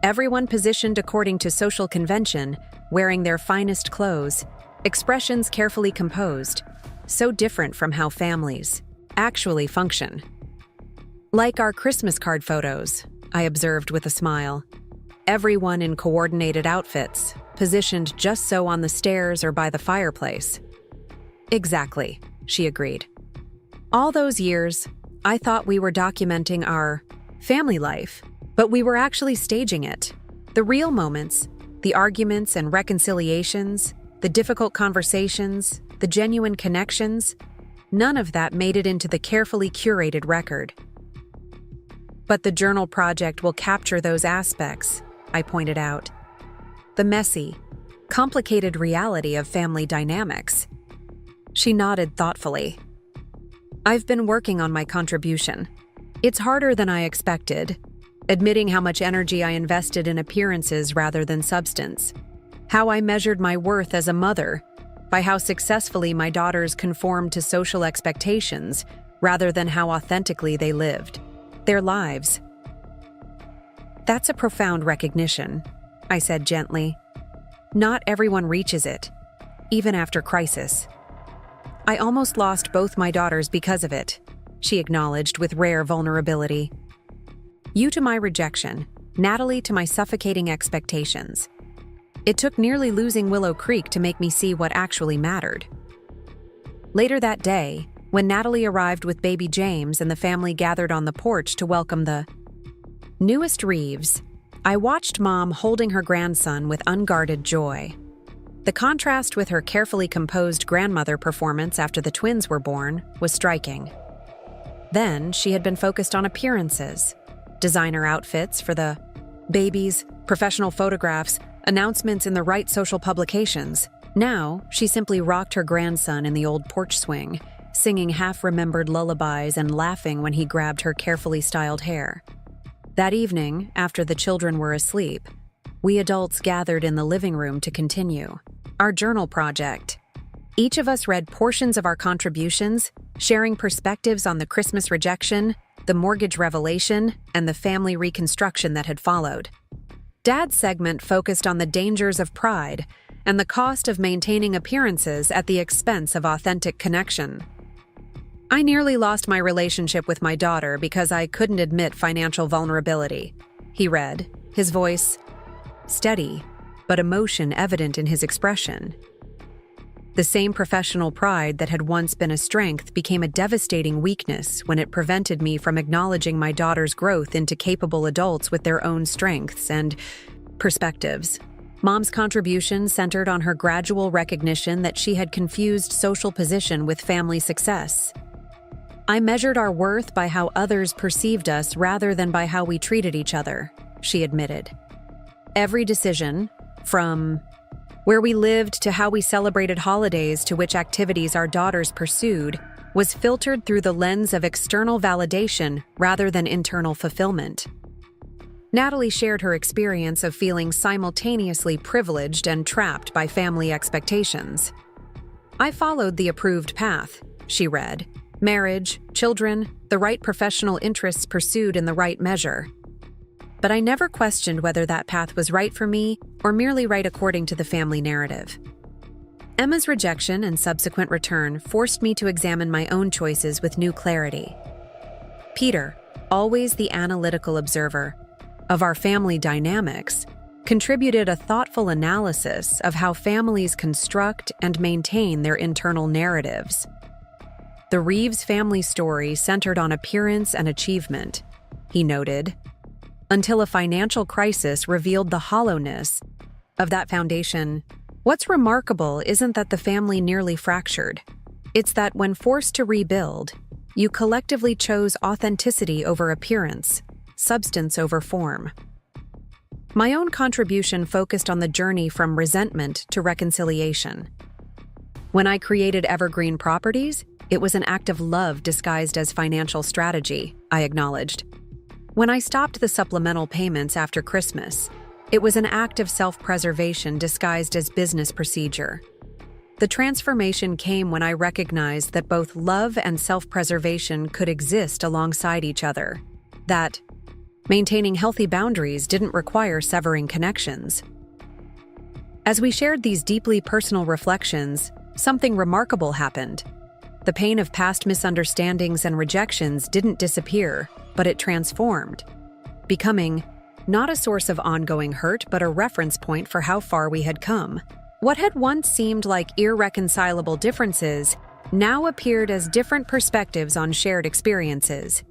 Everyone positioned according to social convention, wearing their finest clothes, expressions carefully composed, so different from how families actually function. "Like our Christmas card photos," I observed with a smile. "Everyone in coordinated outfits, positioned just so on the stairs or by the fireplace." "Exactly," she agreed. "All those years, I thought we were documenting our family life, but we were actually staging it. The real moments, the arguments and reconciliations, the difficult conversations, the genuine connections, none of that made it into the carefully curated record." "But the journal project will capture those aspects," I pointed out. "The messy, complicated reality of family dynamics." She nodded thoughtfully. "I've been working on my contribution. It's harder than I expected, admitting how much energy I invested in appearances rather than substance. How I measured my worth as a mother by how successfully my daughters conformed to social expectations rather than how authentically they lived their lives." "That's a profound recognition," I said gently. "Not everyone reaches it, even after crisis." "I almost lost both my daughters because of it," she acknowledged with rare vulnerability. "You to my rejection, Natalie to my suffocating expectations. It took nearly losing Willow Creek to make me see what actually mattered." Later that day, when Natalie arrived with baby James and the family gathered on the porch to welcome the newest Reeves, I watched Mom holding her grandson with unguarded joy. The contrast with her carefully composed grandmother performance after the twins were born was striking. Then she had been focused on appearances, designer outfits for the babies, professional photographs, announcements in the right social publications. Now, she simply rocked her grandson in the old porch swing, singing half-remembered lullabies and laughing when he grabbed her carefully styled hair. That evening, after the children were asleep, we adults gathered in the living room to continue our journal project. Each of us read portions of our contributions, sharing perspectives on the Christmas rejection, the mortgage revelation, and the family reconstruction that had followed. Dad's segment focused on the dangers of pride and the cost of maintaining appearances at the expense of authentic connection. I nearly lost my relationship with my daughter because I couldn't admit financial vulnerability, he read, his voice steady, but emotion evident in his expression. The same professional pride that had once been a strength became a devastating weakness when it prevented me from acknowledging my daughter's growth into capable adults with their own strengths and perspectives. Mom's contribution centered on her gradual recognition that she had confused social position with family success. I measured our worth by how others perceived us rather than by how we treated each other, she admitted. Every decision, from where we lived to how we celebrated holidays to which activities our daughters pursued, was filtered through the lens of external validation rather than internal fulfillment. Natalie shared her experience of feeling simultaneously privileged and trapped by family expectations. I followed the approved path, she read. Marriage, children, the right professional interests pursued in the right measure. But I never questioned whether that path was right for me or merely right according to the family narrative. Emma's rejection and subsequent return forced me to examine my own choices with new clarity. Peter, always the analytical observer of our family dynamics, contributed a thoughtful analysis of how families construct and maintain their internal narratives. The Reeves family story centered on appearance and achievement, he noted, until a financial crisis revealed the hollowness of that foundation. What's remarkable isn't that the family nearly fractured. It's that when forced to rebuild, you collectively chose authenticity over appearance, substance over form. My own contribution focused on the journey from resentment to reconciliation. When I created Evergreen Properties, it was an act of love disguised as financial strategy, I acknowledged. When I stopped the supplemental payments after Christmas, it was an act of self-preservation disguised as business procedure. The transformation came when I recognized that both love and self-preservation could exist alongside each other, that maintaining healthy boundaries didn't require severing connections. As we shared these deeply personal reflections, something remarkable happened. The pain of past misunderstandings and rejections didn't disappear, but it transformed, becoming not a source of ongoing hurt, but a reference point for how far we had come. What had once seemed like irreconcilable differences now appeared as different perspectives on shared experiences,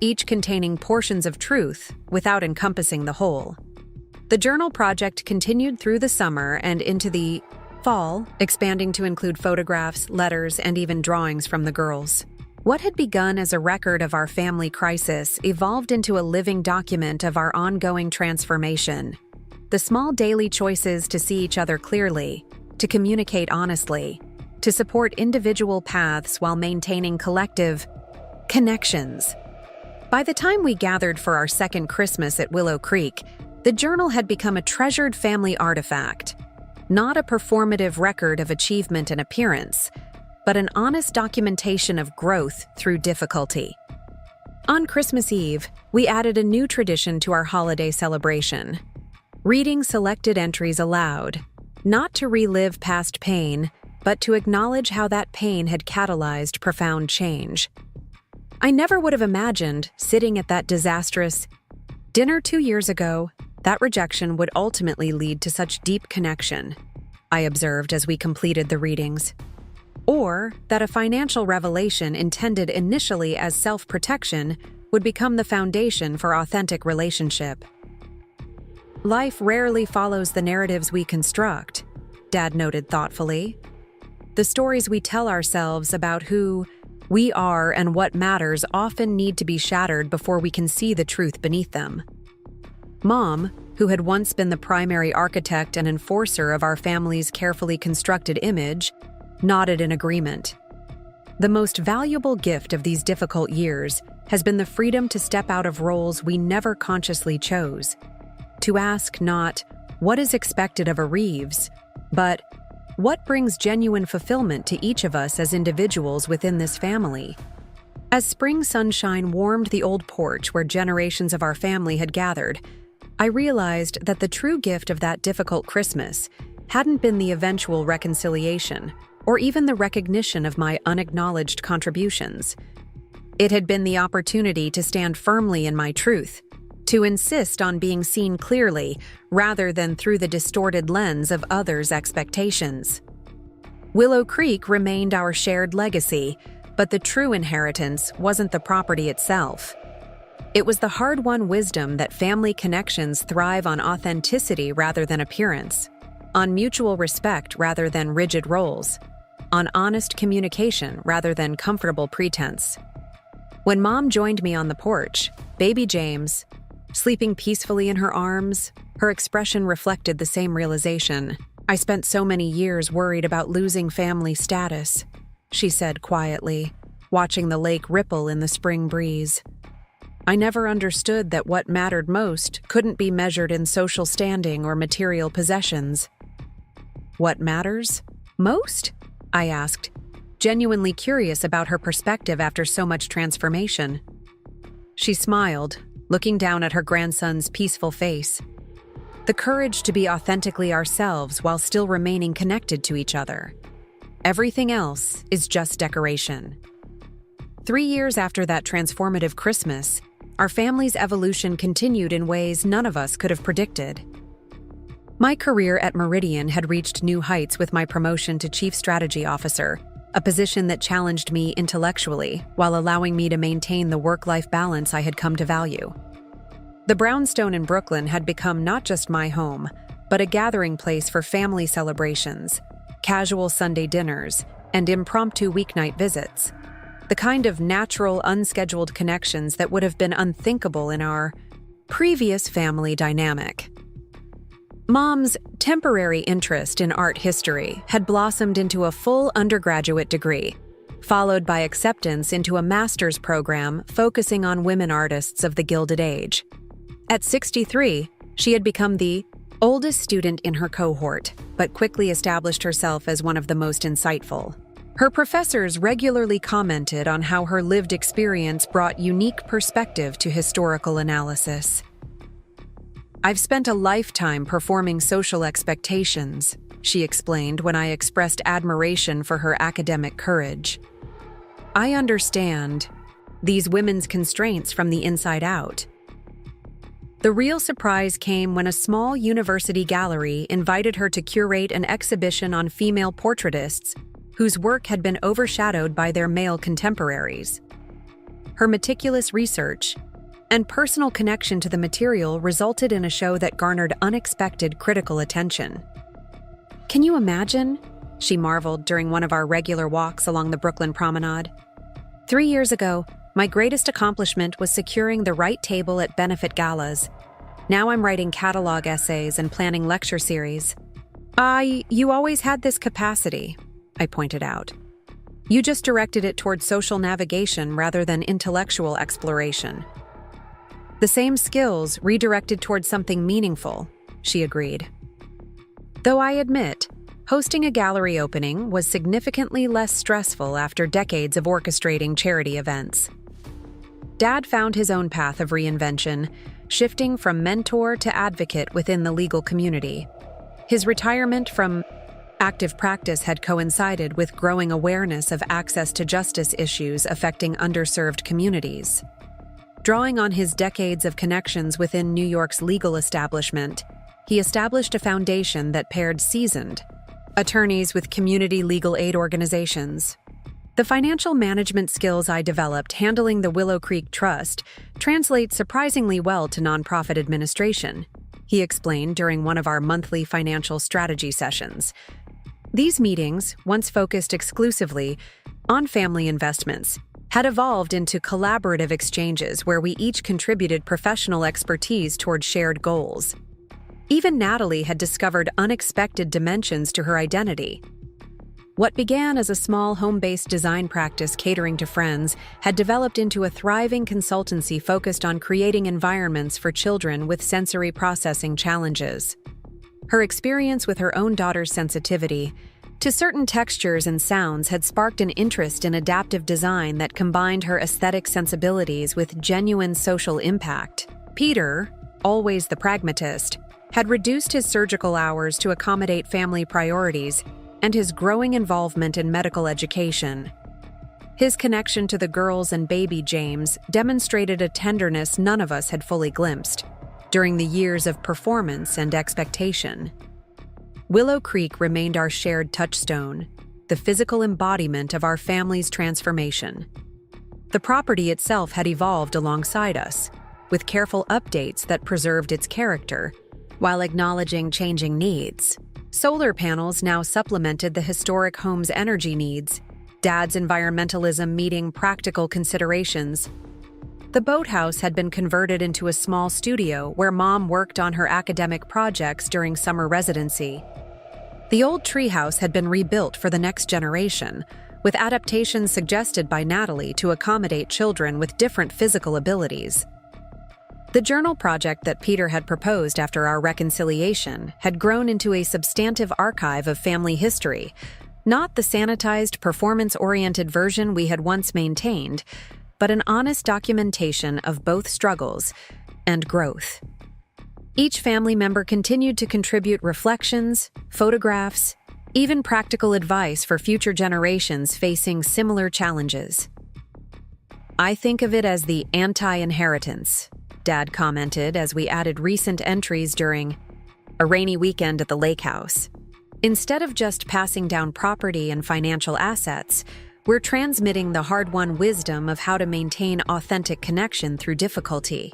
each containing portions of truth without encompassing the whole. The journal project continued through the summer and into the fall, expanding to include photographs, letters, and even drawings from the girls. What had begun as a record of our family crisis evolved into a living document of our ongoing transformation. The small daily choices to see each other clearly, to communicate honestly, to support individual paths while maintaining collective connections. By the time we gathered for our second Christmas at Willow Creek, the journal had become a treasured family artifact, not a performative record of achievement and appearance, but an honest documentation of growth through difficulty. On Christmas Eve, we added a new tradition to our holiday celebration, reading selected entries aloud, not to relive past pain, but to acknowledge how that pain had catalyzed profound change. I never would have imagined, sitting at that disastrous dinner 2 years ago, that rejection would ultimately lead to such deep connection, I observed as we completed the readings. Or that a financial revelation intended initially as self-protection would become the foundation for authentic relationship. Life rarely follows the narratives we construct, Dad noted thoughtfully. The stories we tell ourselves about who we are and what matters often need to be shattered before we can see the truth beneath them. Mom, who had once been the primary architect and enforcer of our family's carefully constructed image, nodded in agreement. The most valuable gift of these difficult years has been the freedom to step out of roles we never consciously chose, to ask not, what is expected of a Reeves, but what brings genuine fulfillment to each of us as individuals within this family? As spring sunshine warmed the old porch where generations of our family had gathered, I realized that the true gift of that difficult Christmas hadn't been the eventual reconciliation or even the recognition of my unacknowledged contributions. It had been the opportunity to stand firmly in my truth, to insist on being seen clearly rather than through the distorted lens of others' expectations. Willow Creek remained our shared legacy, but the true inheritance wasn't the property itself. It was the hard-won wisdom that family connections thrive on authenticity rather than appearance, on mutual respect rather than rigid roles, on honest communication rather than comfortable pretense. When Mom joined me on the porch, baby James, sleeping peacefully in her arms, her expression reflected the same realization. "I spent so many years worried about losing family status," she said quietly, watching the lake ripple in the spring breeze. "I never understood that what mattered most couldn't be measured in social standing or material possessions." "What matters most?" I asked, genuinely curious about her perspective after so much transformation. She smiled, looking down at her grandson's peaceful face. "The courage to be authentically ourselves while still remaining connected to each other. Everything else is just decoration." 3 years after that transformative Christmas, our family's evolution continued in ways none of us could have predicted. My career at Meridian had reached new heights with my promotion to Chief Strategy Officer, a position that challenged me intellectually while allowing me to maintain the work-life balance I had come to value. The brownstone in Brooklyn had become not just my home, but a gathering place for family celebrations, casual Sunday dinners, and impromptu weeknight visits. The kind of natural, unscheduled connections that would have been unthinkable in our previous family dynamic. Mom's temporary interest in art history had blossomed into a full undergraduate degree, followed by acceptance into a master's program focusing on women artists of the Gilded Age. At 63, she had become the oldest student in her cohort, but quickly established herself as one of the most insightful. Her professors regularly commented on how her lived experience brought unique perspective to historical analysis. "I've spent a lifetime performing social expectations," she explained when I expressed admiration for her academic courage. "I understand these women's constraints from the inside out." The real surprise came when a small university gallery invited her to curate an exhibition on female portraitists whose work had been overshadowed by their male contemporaries. Her meticulous research and personal connection to the material resulted in a show that garnered unexpected critical attention. "Can you imagine?" she marveled during one of our regular walks along the Brooklyn Promenade. 3 years ago, my greatest accomplishment was securing the right table at benefit galas. Now I'm writing catalog essays and planning lecture series. You always had this capacity," I pointed out. "You just directed it toward social navigation rather than intellectual exploration." "The same skills redirected toward something meaningful," she agreed. Though I admit, hosting a gallery opening was significantly less stressful after decades of orchestrating charity events. Dad found his own path of reinvention, shifting from mentor to advocate within the legal community. His retirement from active practice had coincided with growing awareness of access to justice issues affecting underserved communities. Drawing on his decades of connections within New York's legal establishment, he established a foundation that paired seasoned attorneys with community legal aid organizations. "The financial management skills I developed handling the Willow Creek Trust translate surprisingly well to nonprofit administration," he explained during one of our monthly financial strategy sessions. These meetings, once focused exclusively on family investments, had evolved into collaborative exchanges where we each contributed professional expertise toward shared goals. Even Natalie had discovered unexpected dimensions to her identity. What began as a small home-based design practice catering to friends had developed into a thriving consultancy focused on creating environments for children with sensory processing challenges. Her experience with her own daughter's sensitivity to certain textures and sounds had sparked an interest in adaptive design that combined her aesthetic sensibilities with genuine social impact. Peter, always the pragmatist, had reduced his surgical hours to accommodate family priorities and his growing involvement in medical education. His connection to the girls and baby James demonstrated a tenderness none of us had fully glimpsed during the years of performance and expectation. Willow Creek remained our shared touchstone, the physical embodiment of our family's transformation. The property itself had evolved alongside us, with careful updates that preserved its character, while acknowledging changing needs. Solar panels now supplemented the historic home's energy needs, Dad's environmentalism meeting practical considerations. The boathouse had been converted into a small studio where Mom worked on her academic projects during summer residency. The old treehouse had been rebuilt for the next generation, with adaptations suggested by Natalie to accommodate children with different physical abilities. The journal project that Peter had proposed after our reconciliation had grown into a substantive archive of family history, not the sanitized, performance-oriented version we had once maintained, but an honest documentation of both struggles and growth. Each family member continued to contribute reflections, photographs, even practical advice for future generations facing similar challenges. "I think of it as the anti-inheritance," Dad commented as we added recent entries during a rainy weekend at the lake house. "Instead of just passing down property and financial assets, we're transmitting the hard-won wisdom of how to maintain authentic connection through difficulty."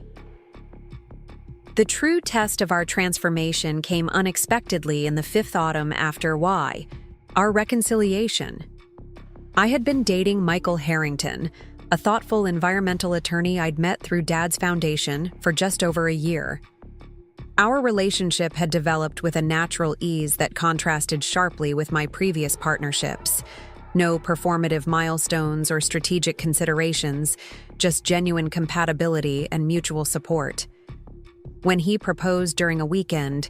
The true test of our transformation came unexpectedly in the fifth autumn after our reconciliation. I had been dating Michael Harrington, a thoughtful environmental attorney I'd met through Dad's foundation, for just over a year. Our relationship had developed with a natural ease that contrasted sharply with my previous partnerships. No performative milestones or strategic considerations, just genuine compatibility and mutual support. When he proposed during a weekend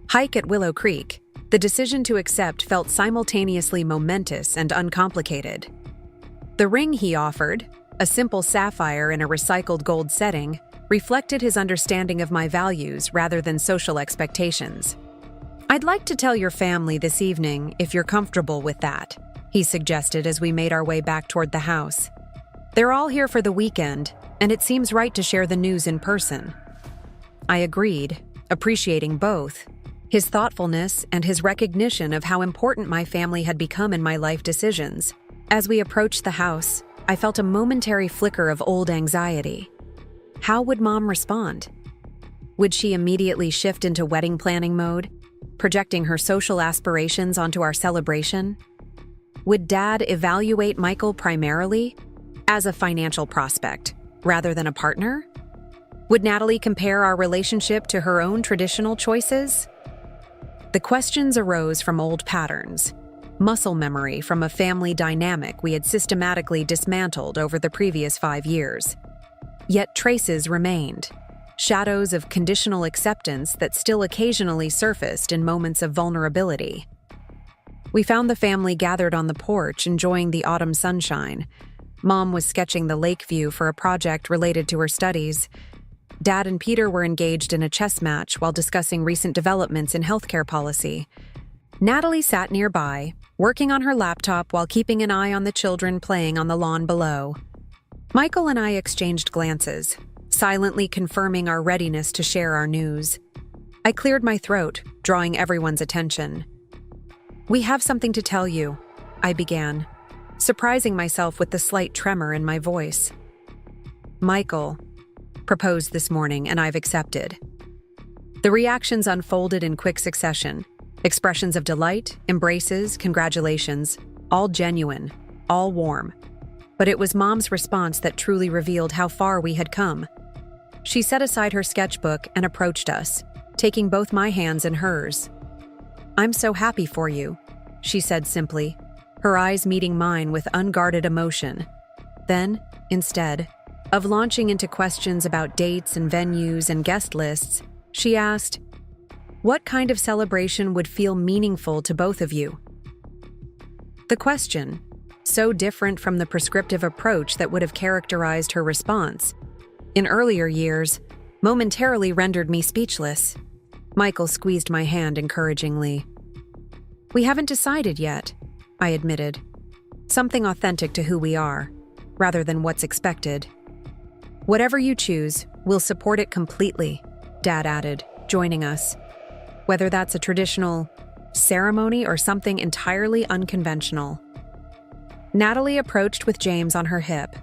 hike at Willow Creek, the decision to accept felt simultaneously momentous and uncomplicated. The ring he offered, a simple sapphire in a recycled gold setting, reflected his understanding of my values rather than social expectations. "I'd like to tell your family this evening if you're comfortable with that," he suggested as we made our way back toward the house. "They're all here for the weekend, and it seems right to share the news in person." I agreed, appreciating both his thoughtfulness and his recognition of how important my family had become in my life decisions. As we approached the house, I felt a momentary flicker of old anxiety. How would Mom respond? Would she immediately shift into wedding planning mode, projecting her social aspirations onto our celebration? Would Dad evaluate Michael primarily as a financial prospect rather than a partner? Would Natalie compare our relationship to her own traditional choices? The questions arose from old patterns, muscle memory from a family dynamic we had systematically dismantled over the previous 5 years. Yet traces remained, shadows of conditional acceptance that still occasionally surfaced in moments of vulnerability. We found the family gathered on the porch enjoying the autumn sunshine. Mom was sketching the lake view for a project related to her studies. Dad and Peter were engaged in a chess match while discussing recent developments in healthcare policy. Natalie sat nearby, working on her laptop while keeping an eye on the children playing on the lawn below. Michael and I exchanged glances, silently confirming our readiness to share our news. I cleared my throat, drawing everyone's attention. "We have something to tell you," I began, surprising myself with the slight tremor in my voice. "Michael proposed this morning, and I've accepted." The reactions unfolded in quick succession. Expressions of delight, embraces, congratulations, all genuine, all warm. But it was Mom's response that truly revealed how far we had come. She set aside her sketchbook and approached us, taking both my hands in hers. "I'm so happy for you," she said simply, her eyes meeting mine with unguarded emotion. Then, instead of launching into questions about dates and venues and guest lists, she asked, "What kind of celebration would feel meaningful to both of you?" The question, so different from the prescriptive approach that would have characterized her response in earlier years, momentarily rendered me speechless. Michael squeezed my hand encouragingly. "We haven't decided yet," I admitted. "Something authentic to who we are, rather than what's expected." "Whatever you choose, we'll support it completely," Dad added, joining us. "Whether that's a traditional ceremony or something entirely unconventional." Natalie approached with James on her hip.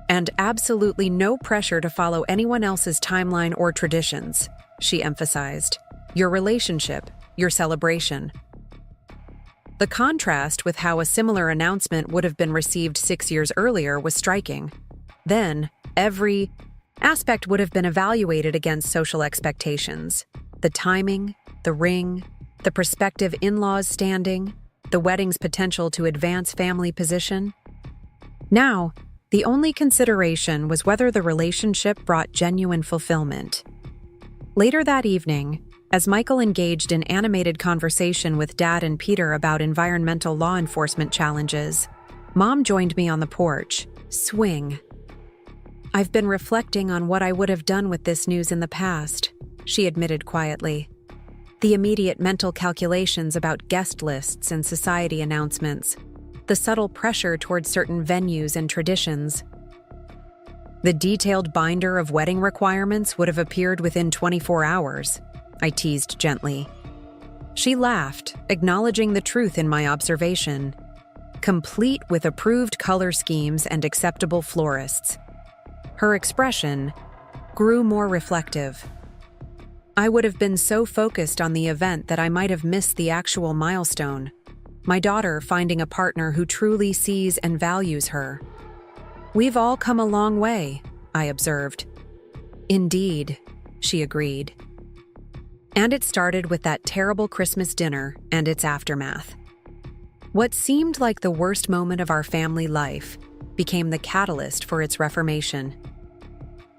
"And absolutely no pressure to follow anyone else's timeline or traditions," she emphasized. "Your relationship, your celebration." The contrast with how a similar announcement would have been received 6 years earlier was striking. Then, every aspect would have been evaluated against social expectations. The timing, the ring, the prospective in-laws' standing, the wedding's potential to advance family position. Now, the only consideration was whether the relationship brought genuine fulfillment. Later that evening, as Michael engaged in animated conversation with Dad and Peter about environmental law enforcement challenges, Mom joined me on the porch. "Swing." "I've been reflecting on what I would have done with this news in the past," she admitted quietly. The immediate mental calculations about guest lists and society announcements, the subtle pressure toward certain venues and traditions. "The detailed binder of wedding requirements would have appeared within 24 hours, I teased gently. She laughed, acknowledging the truth in my observation. "Complete with approved color schemes and acceptable florists." Her expression grew more reflective. "I would have been so focused on the event that I might have missed the actual milestone. My daughter finding a partner who truly sees and values her." "We've all come a long way," I observed. "Indeed," she agreed. And it started with that terrible Christmas dinner and its aftermath. What seemed like the worst moment of our family life became the catalyst for its reformation.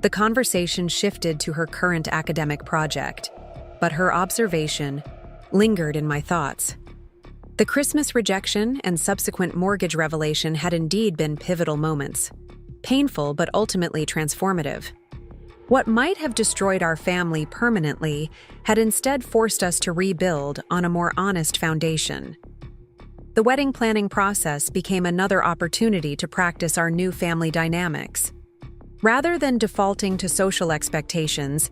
The conversation shifted to her current academic project, but her observation lingered in my thoughts. The Christmas rejection and subsequent mortgage revelation had indeed been pivotal moments, painful but ultimately transformative. What might have destroyed our family permanently had instead forced us to rebuild on a more honest foundation. The wedding planning process became another opportunity to practice our new family dynamics. Rather than defaulting to social expectations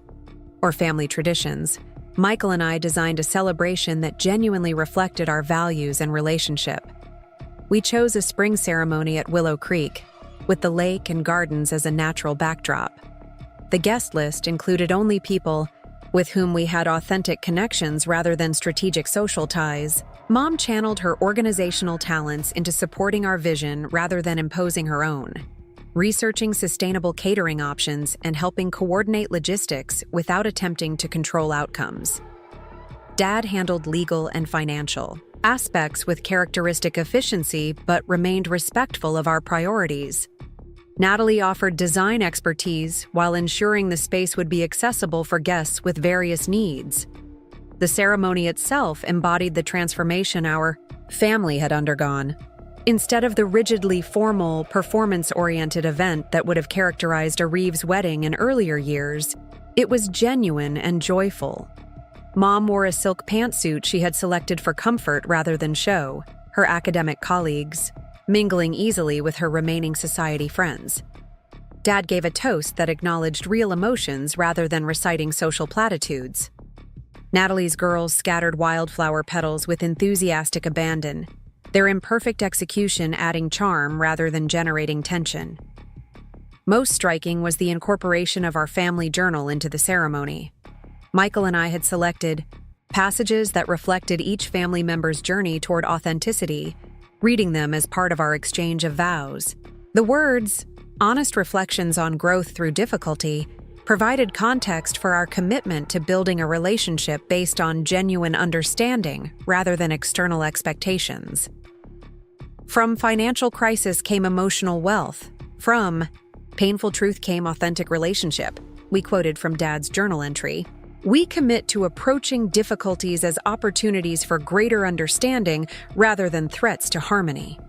or family traditions, Michael and I designed a celebration that genuinely reflected our values and relationship. We chose a spring ceremony at Willow Creek, with the lake and gardens as a natural backdrop. The guest list included only people with whom we had authentic connections rather than strategic social ties. Mom channeled her organizational talents into supporting our vision rather than imposing her own, researching sustainable catering options and helping coordinate logistics without attempting to control outcomes. Dad handled legal and financial aspects with characteristic efficiency but remained respectful of our priorities. Natalie offered design expertise while ensuring the space would be accessible for guests with various needs. The ceremony itself embodied the transformation our family had undergone. Instead of the rigidly formal, performance-oriented event that would have characterized a Reeves wedding in earlier years, it was genuine and joyful. Mom wore a silk pantsuit she had selected for comfort rather than show, her academic colleagues mingling easily with her remaining society friends. Dad gave a toast that acknowledged real emotions rather than reciting social platitudes. Natalie's girls scattered wildflower petals with enthusiastic abandon, their imperfect execution adding charm rather than generating tension. Most striking was the incorporation of our family journal into the ceremony. Michael and I had selected passages that reflected each family member's journey toward authenticity, reading them as part of our exchange of vows. The words, honest reflections on growth through difficulty, provided context for our commitment to building a relationship based on genuine understanding rather than external expectations. From financial crisis came emotional wealth. From painful truth came authentic relationship. We quoted from Dad's journal entry. We commit to approaching difficulties as opportunities for greater understanding rather than threats to harmony.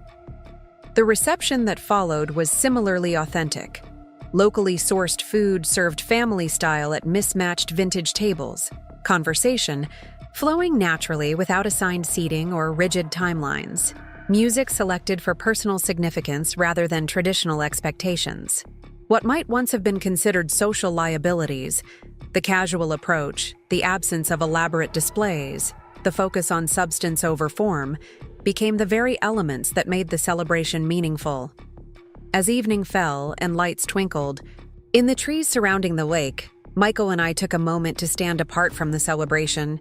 The reception that followed was similarly authentic. Locally sourced food served family style at mismatched vintage tables. Conversation flowing naturally without assigned seating or rigid timelines. Music selected for personal significance rather than traditional expectations. What might once have been considered social liabilities, the casual approach, the absence of elaborate displays, the focus on substance over form, became the very elements that made the celebration meaningful. As evening fell and lights twinkled, in the trees surrounding the lake, Michael and I took a moment to stand apart from the celebration,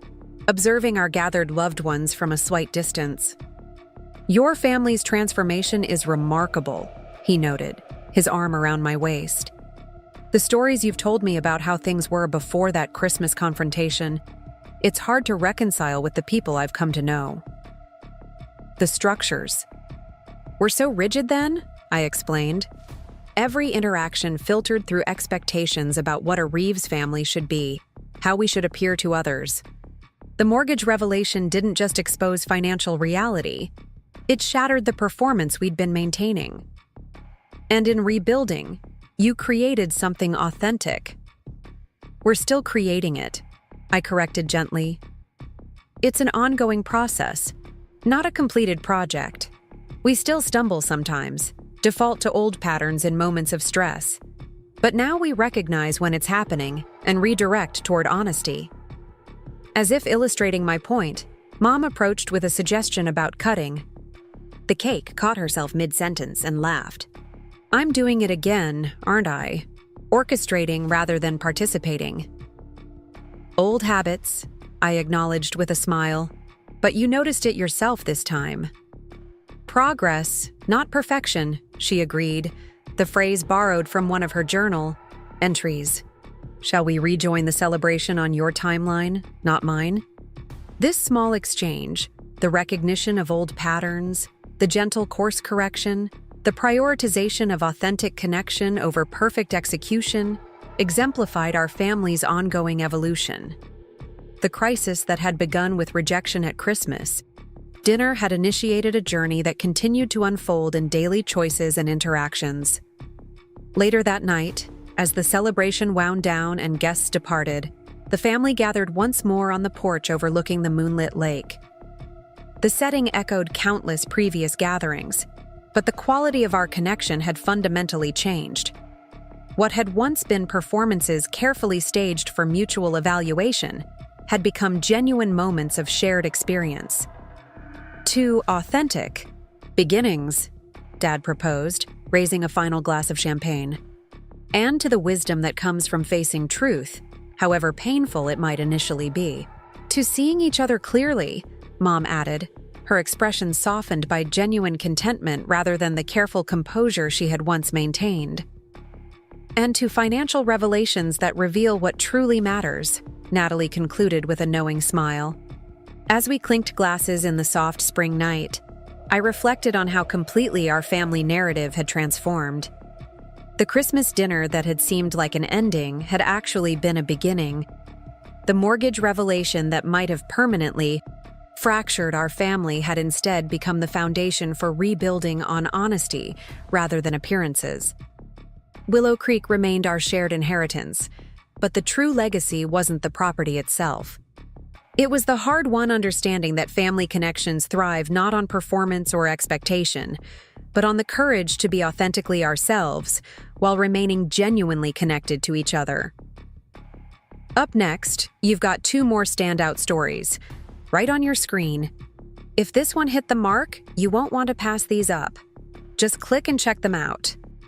observing our gathered loved ones from a slight distance. "Your family's transformation is remarkable," he noted, his arm around my waist. "The stories you've told me about how things were before that Christmas confrontation, it's hard to reconcile with the people I've come to know." The structures were so rigid then, I explained. Every interaction filtered through expectations about what a Reeves family should be, how we should appear to others. The mortgage revelation didn't just expose financial reality, it shattered the performance we'd been maintaining. And in rebuilding, you created something authentic. "We're still creating it," I corrected gently. "It's an ongoing process, not a completed project. We still stumble sometimes, default to old patterns in moments of stress. But now we recognize when it's happening and redirect toward honesty." As if illustrating my point, Mom approached with a suggestion about cutting. The cake caught herself mid-sentence and laughed. "I'm doing it again, aren't I? Orchestrating rather than participating." "Old habits," I acknowledged with a smile, "but you noticed it yourself this time." "Progress, not perfection," she agreed, the phrase borrowed from one of her journal entries. "Shall we rejoin the celebration on your timeline, not mine?" This small exchange, the recognition of old patterns, the gentle course correction, the prioritization of authentic connection over perfect execution, exemplified our family's ongoing evolution. The crisis that had begun with rejection at Christmas, dinner had initiated a journey that continued to unfold in daily choices and interactions. Later that night, as the celebration wound down and guests departed, the family gathered once more on the porch overlooking the moonlit lake. The setting echoed countless previous gatherings, but the quality of our connection had fundamentally changed. What had once been performances carefully staged for mutual evaluation had become genuine moments of shared experience. "To authentic beginnings," Dad proposed, raising a final glass of champagne. "And to the wisdom that comes from facing truth, however painful it might initially be. To seeing each other clearly," Mom added, her expression softened by genuine contentment rather than the careful composure she had once maintained. "And to financial revelations that reveal what truly matters," Natalie concluded with a knowing smile. As we clinked glasses in the soft spring night, I reflected on how completely our family narrative had transformed. The Christmas dinner that had seemed like an ending had actually been a beginning. The mortgage revelation that might have permanently fractured our family had instead become the foundation for rebuilding on honesty rather than appearances. Willow Creek remained our shared inheritance, but the true legacy wasn't the property itself. It was the hard-won understanding that family connections thrive not on performance or expectation, but on the courage to be authentically ourselves while remaining genuinely connected to each other. Up next, you've got 2 more standout stories, right on your screen. If this one hit the mark, you won't want to pass these up. Just click and check them out.